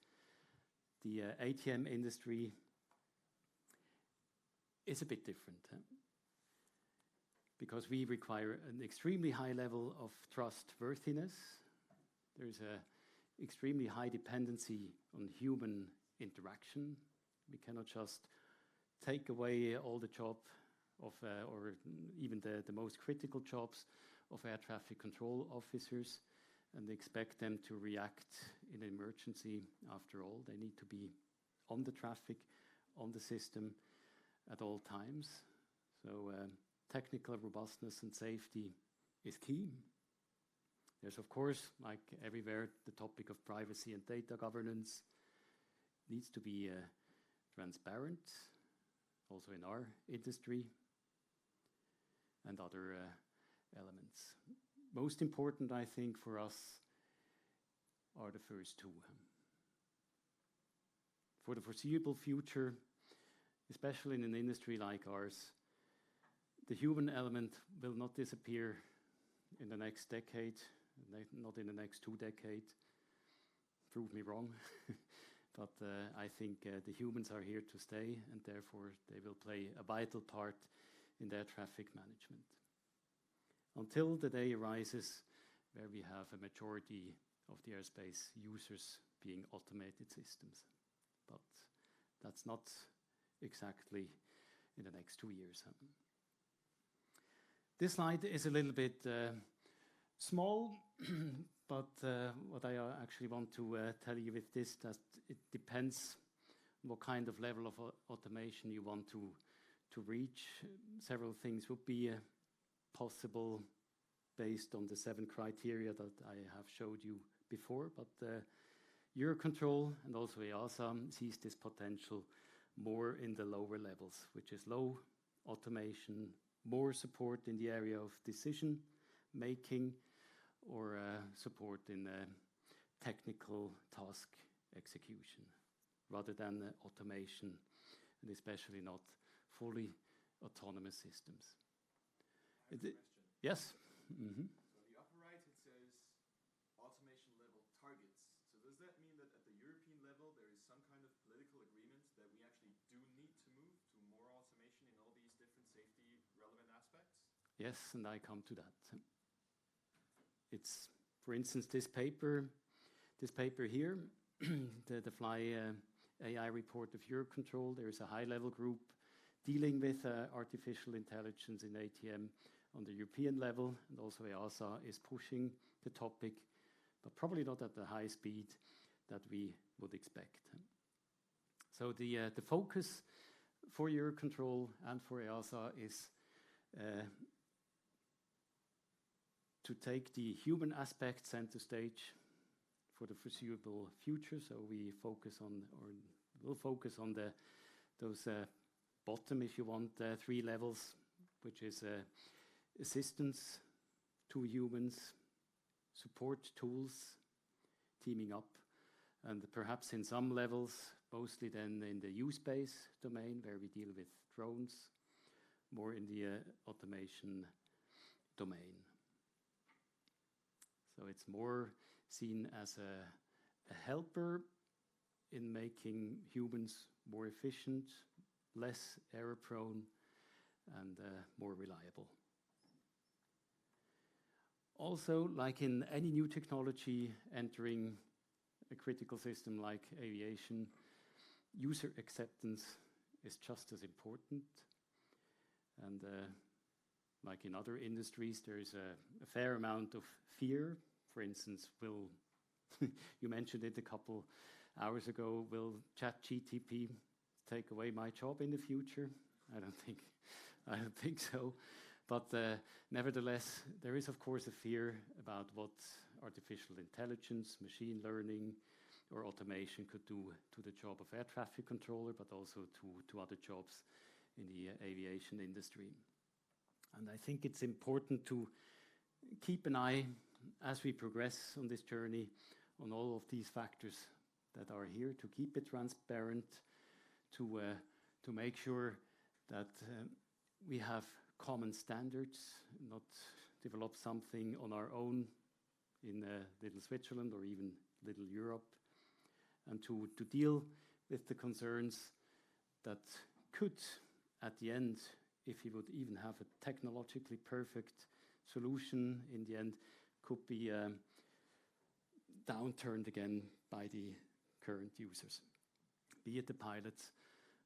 S2: the ATM industry is a bit different. Because we require an extremely high level of trustworthiness. There's an extremely high dependency on human interaction. We cannot just take away all the job of, or even the most critical jobs of air traffic control officers and expect them to react in an emergency. After all, they need to be on the traffic, on the system at all times. So technical robustness and safety is key. There's, of course, like everywhere, the topic of privacy and data governance needs to be transparent, also in our industry, and other elements. Most important, I think, for us are the first two. For the foreseeable future, especially in an industry like ours, the human element will not disappear in the next decade, not in the next 2 decades. Prove me wrong. But I think the humans are here to stay, and therefore they will play a vital part in their traffic management. Until the day arises where we have a majority of the airspace users being automated systems. But that's not exactly in the next 2 years. This slide is a little bit small, but what I actually want to tell you with this, that it depends what kind of level of automation you want to reach. Several things would be possible based on the 7 criteria that I have showed you before, but Eurocontrol and also AAZ sees this potential more in the lower levels, which is low automation, more support in the area of decision making, or support in technical task execution, rather than automation, and especially not fully autonomous systems.
S3: I have a question.
S2: Yes? Mm-hmm.
S3: So on the upper right, it says automation level targets. So does that mean that at the European level, there is some kind of political agreement that we actually do need to move to more automation in all these different safety relevant aspects?
S2: Yes, and I come to that. It's, for instance, this paper here, the Fly AI report of Eurocontrol. There is a high-level group dealing with artificial intelligence in ATM on the European level, and also AAZ is pushing the topic, but probably not at the high speed that we would expect. So the focus for Eurocontrol and for AAZ is to take the human aspect center stage for the foreseeable future. So we focus on, or will focus on those bottom, if you want, 3 levels, which is assistance to humans, support tools, teaming up, and perhaps in some levels, mostly then in the use-based domain, where we deal with drones, more in the automation domain. So it's more seen as a helper in making humans more efficient, less error prone, and more reliable. Also, like in any new technology entering a critical system like aviation, user acceptance is just as important. And like in other industries, there is a fair amount of fear. For instance, you mentioned it a couple hours ago, will ChatGPT take away my job in the future? I don't think so. But nevertheless, there is of course a fear about what artificial intelligence, machine learning, or automation could do to the job of air traffic controller, but also to other jobs in the aviation industry. And I think it's important to keep an eye as we progress on this journey on all of these factors that are here, to keep it transparent, to make sure that we have common standards, not develop something on our own in little Switzerland or even little Europe, and to deal with the concerns that could, at the end, if you would even have a technologically perfect solution, in the end, could be downturned again by the current users, be it the pilots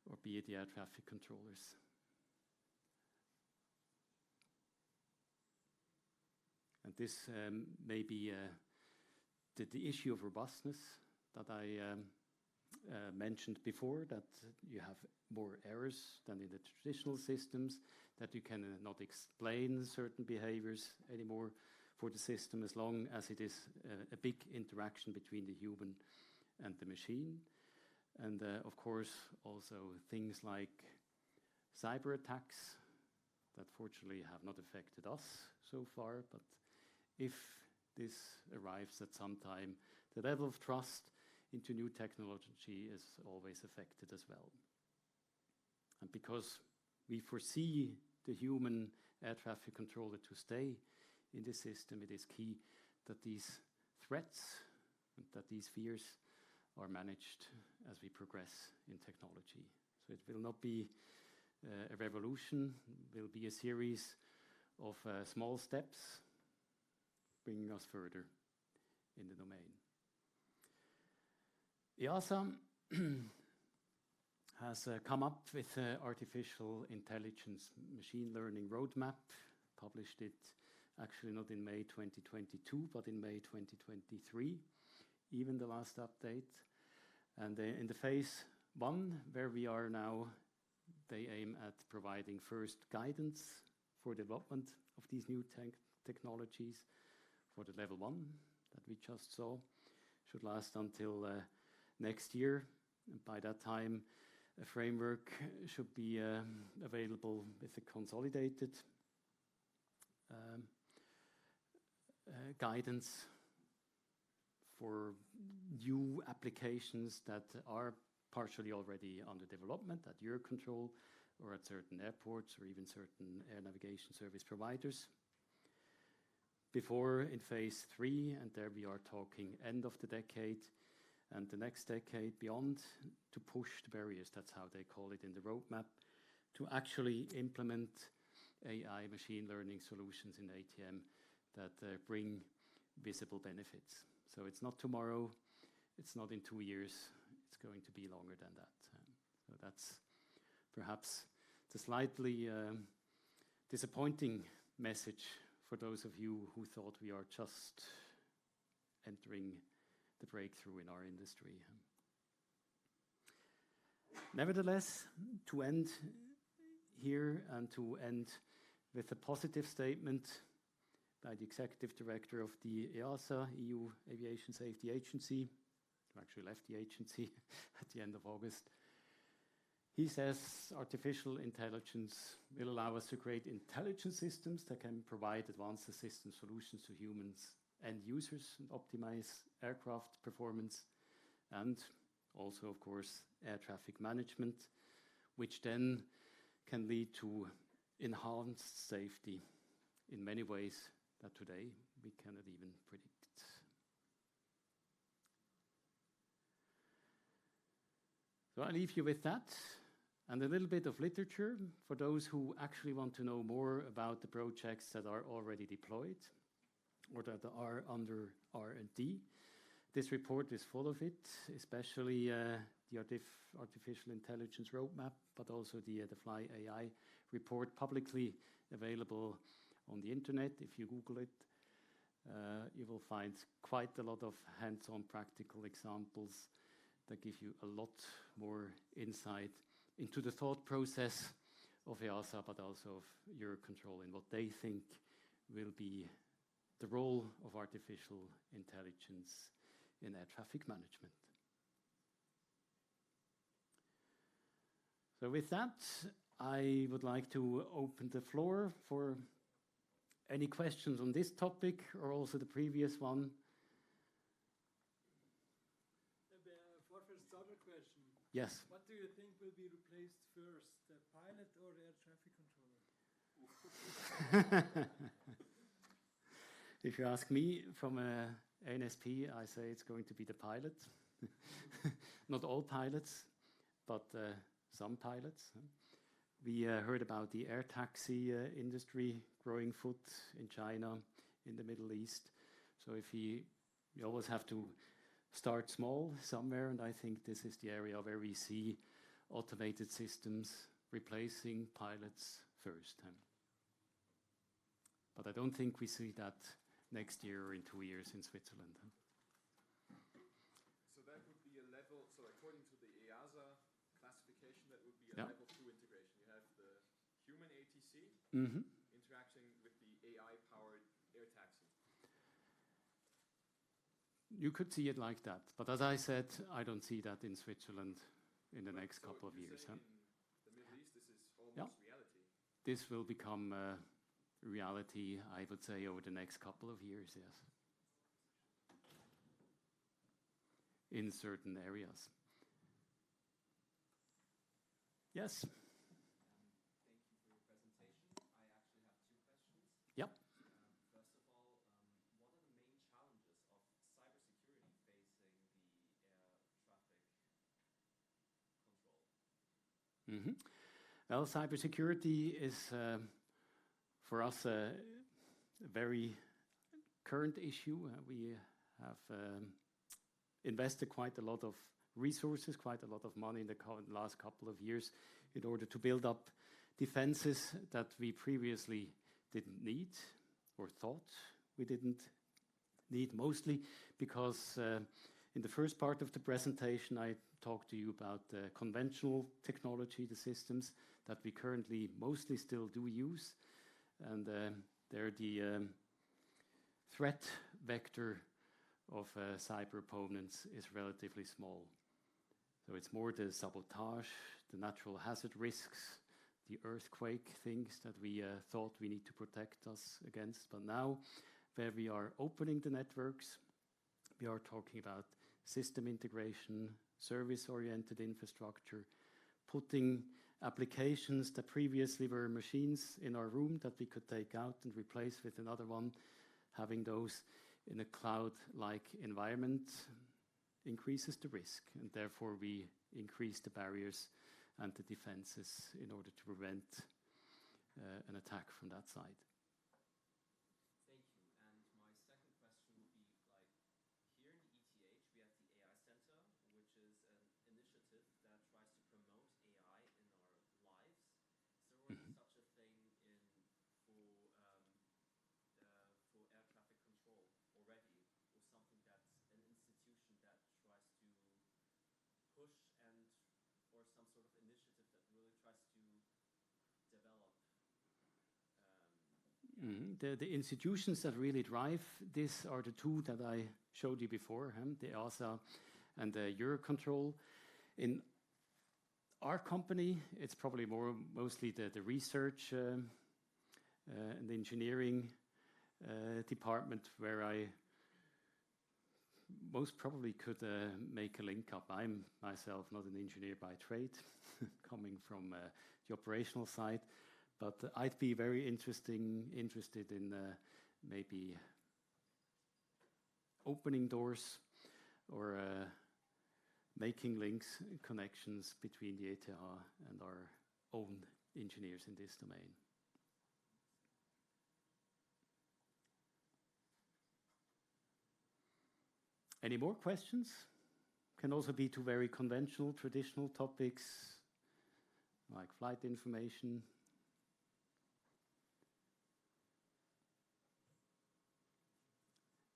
S2: or be it the air traffic controllers. And this may be the issue of robustness that I mentioned before, that you have more errors than in the traditional systems, that you cannot explain certain behaviors anymore for the system as long as it is a big interaction between the human and the machine. And of course, also things like cyber attacks that fortunately have not affected us so far, but if this arrives at some time, the level of trust into new technology is always affected as well. And because we foresee the human air traffic controller to stay in the system, it is key that these threats and that these fears are managed as we progress in technology. So it will not be a revolution, it will be a series of small steps bringing us further in the domain. EASA has come up with an artificial intelligence machine learning roadmap, published it actually not in May 2022, but in May 2023, even the last update. And in the phase 1, where we are now, they aim at providing first guidance for development of these new technologies for the level 1 that we just saw. Should last until next year. And by that time, a framework should be available with a consolidated guidance for new applications that are partially already under development at Eurocontrol or at certain airports or even certain air navigation service providers. Before in phase 3, and there we are talking end of the decade and the next decade beyond, to push the barriers, that's how they call it in the roadmap, to actually implement AI machine learning solutions in ATM that bring visible benefits. So it's not tomorrow, it's not in 2 years, it's going to be longer than that. So that's perhaps the slightly disappointing message for those of you who thought we are just entering the breakthrough in our industry. Nevertheless, to end here and to end with a positive statement by the Executive Director of the EASA, EU Aviation Safety Agency, who actually left the agency at the end of August. He says artificial intelligence will allow us to create intelligent systems that can provide advanced assistance solutions to humans and users and optimize aircraft performance and also, of course, air traffic management, which then can lead to enhanced safety in many ways that today we cannot even predict. So I leave you with that, And a little bit of literature for those who actually want to know more about the projects that are already deployed or that are under R&D. This report is full of it, especially the artificial intelligence roadmap, but also the Fly AI report, publicly available on the internet. If you Google it, you will find quite a lot of hands-on practical examples that give you a lot more insight into the thought process of EASA, but also of Eurocontrol and what they think will be the role of artificial intelligence in air traffic management. So with that, I would like to open the floor for any questions on this topic or also the previous one.
S4: For starter question.
S2: Yes.
S4: What do you think will be replaced first, the pilot or the air traffic controller?
S2: If you ask me from a ANSP, I say it's going to be the pilot. Not all pilots, but some pilots. We heard about the air taxi industry growing foot in China, in the Middle East. So you always have to start small somewhere, and I think this is the area where we see automated systems replacing pilots first. But I don't think we see that next year or in 2 years in Switzerland.
S3: So that would be a level, so according to the EASA classification, that would be a
S2: Yeah.
S3: level 2 integration. You have the human ATC interacting with the AI-powered air taxi.
S2: You could see it like that. But as I said, I don't see that in Switzerland in the next couple of years.
S3: In the Middle East, this is almost
S2: Yeah.
S3: reality.
S2: This will become reality, I would say, over the next couple of years, yes. In certain areas. Yes?
S5: Thank you for your presentation. I actually have 2 questions.
S2: Yep.
S5: First of all, what are the main challenges of cybersecurity facing the air traffic control?
S2: Well, cybersecurity is for us a very current issue. We have invested quite a lot of resources, quite a lot of money in the last couple of years in order to build up defenses that we previously didn't need or thought we didn't need, mostly because in the first part of the presentation I talked to you about the conventional technology, the systems that we currently mostly still do use, and they're the threat vector of cyber opponents is relatively small. So it's more the sabotage, the natural hazard risks, the earthquake things that we thought we need to protect us against. But now, where we are opening the networks, we are talking about system integration, service-oriented infrastructure, putting applications that previously were machines in our room that we could take out and replace with another one, having those in a cloud-like environment increases the risk, and therefore we increase the barriers and the defenses in order to prevent an attack from that side.
S5: Thank you. And my second question would be, like, here in the ETH, we have the AI Center, which is an initiative that tries to promote AI in our lives. Is there already such a thing for air traffic control already, or something that's an institution that tries to push or some sort of initiative that really tries to develop?
S2: The institutions that really drive this are the two that I showed you before, the EASA and the Eurocontrol. In our company, it's probably mostly the research and the engineering department where I most probably could make a link up. I'm myself not an engineer by trade, coming from the operational side, but I'd be very interested in maybe opening doors or making links, connections between the ETH and our own engineers in this domain. Any more questions? Can also be to very conventional, traditional topics, like flight information.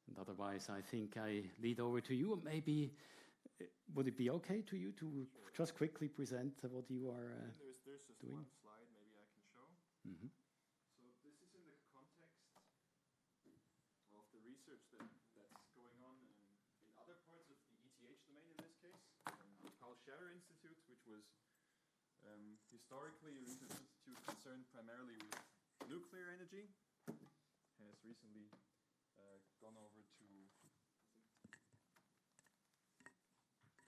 S2: And otherwise, I think I lead over to you. Maybe, would it be okay to you to just quickly present what you are
S3: there's just
S2: doing?
S3: one slide maybe I can show.
S2: Mm-hmm.
S3: So this is in the context of the research that's going on in other parts of the ETH domain in this case. The Paul Scherrer Institute, which was historically a research institute concerned primarily with nuclear energy, has recently gone over to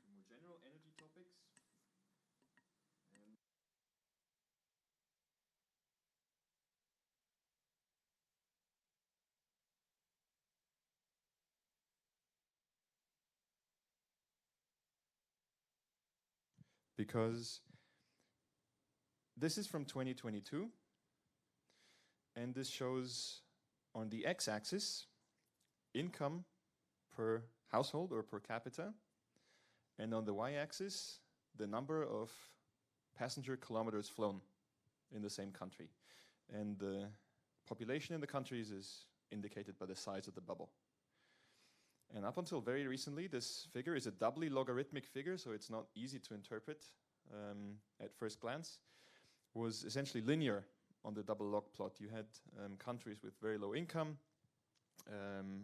S3: more general energy topics. And because this is from 2022, and this shows on the x-axis income per household or per capita, and on the y-axis the number of passenger kilometers flown in the same country. And the population in the countries is indicated by the size of the bubble. And up until very recently, this figure is a doubly logarithmic figure, so it's not easy to interpret at first glance, was essentially linear on the double log plot. You had countries with very low income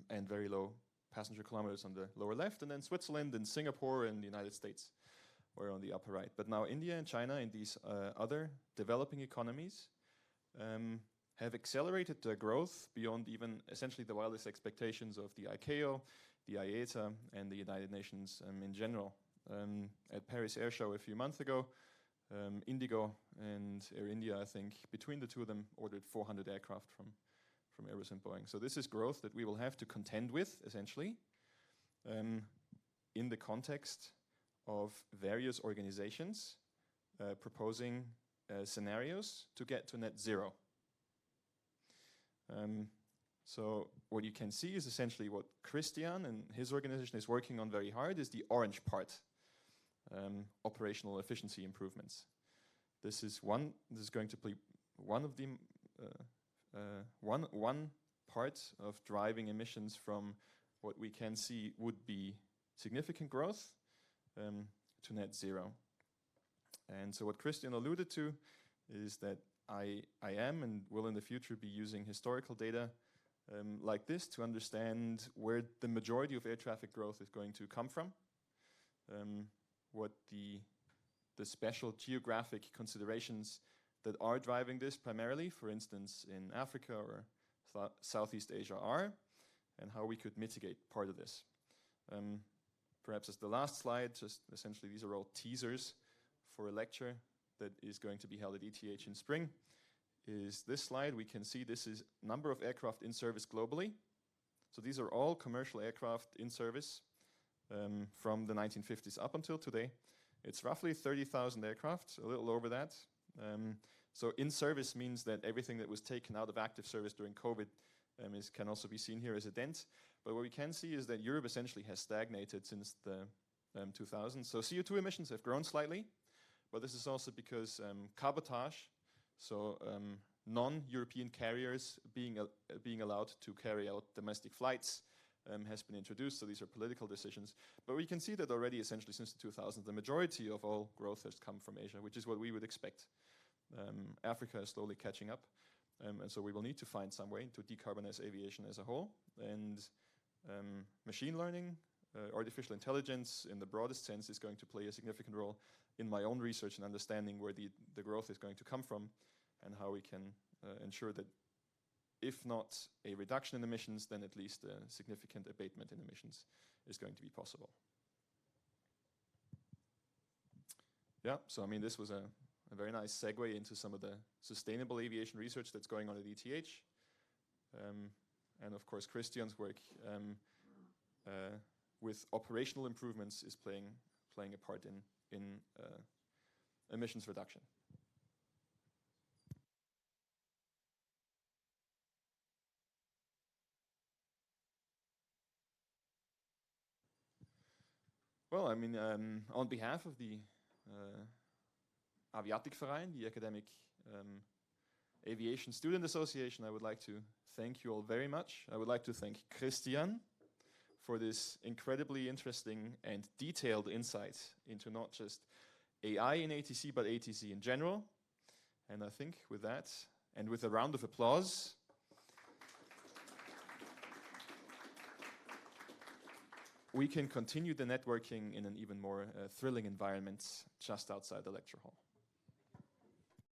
S3: and very low passenger kilometers on the lower left, and then Switzerland and Singapore and the United States were on the upper right. But now India and China and these other developing economies have accelerated their growth beyond even essentially the wildest expectations of the ICAO, the AAZ, and the United Nations in general. At Paris Air Show a few months ago, Indigo and Air India, I think, between the two of them ordered 400 aircraft from Airbus and Boeing. So this is growth that we will have to contend with, essentially, in the context of various organizations proposing scenarios to get to net zero. So what you can see is essentially what Christian and his organization is working on very hard is the orange part, operational efficiency improvements. This is going to be one of the one part of driving emissions from what we can see would be significant growth to net zero. And so what Christian alluded to is that I am and will in the future be using historical data like this to understand where the majority of air traffic growth is going to come from, what the special geographic considerations that are driving this primarily, for instance, in Africa or Southeast Asia are, and how we could mitigate part of this. Perhaps as the last slide, just essentially these are all teasers for a lecture that is going to be held at ETH in spring. Is this slide, we can see this is number of aircraft in service globally. So these are all commercial aircraft in service from the 1950s up until today. It's roughly 30,000 aircraft, a little over that. So in service means that everything that was taken out of active service during COVID can also be seen here as a dent. But what we can see is that Europe essentially has stagnated since the 2000s. So CO2 emissions have grown slightly, but this is also because cabotage, so non-European carriers being allowed to carry out domestic flights has been introduced. So these are political decisions. But we can see that already essentially since the 2000s, the majority of all growth has come from Asia, which is what we would expect. Africa is slowly catching up. And so we will need to find some way to decarbonize aviation as a whole. And machine learning, artificial intelligence in the broadest sense is going to play a significant role in my own research and understanding where the growth is going to come from and how we can ensure that if not a reduction in emissions, then at least a significant abatement in emissions is going to be possible. Yeah, so I mean, this was a very nice segue into some of the sustainable aviation research that's going on at ETH. And of course, Christian's work with operational improvements is playing playing a part in emissions reduction. Well, I mean, on behalf of the Aviatikverein, the academic aviation student association, I would like to thank you all very much. I would like to thank Christian for this incredibly interesting and detailed insight into not just AI in ATC, but ATC in general. And I think with that, and with a round of applause, we can continue the networking in an even more thrilling environment just outside the lecture hall.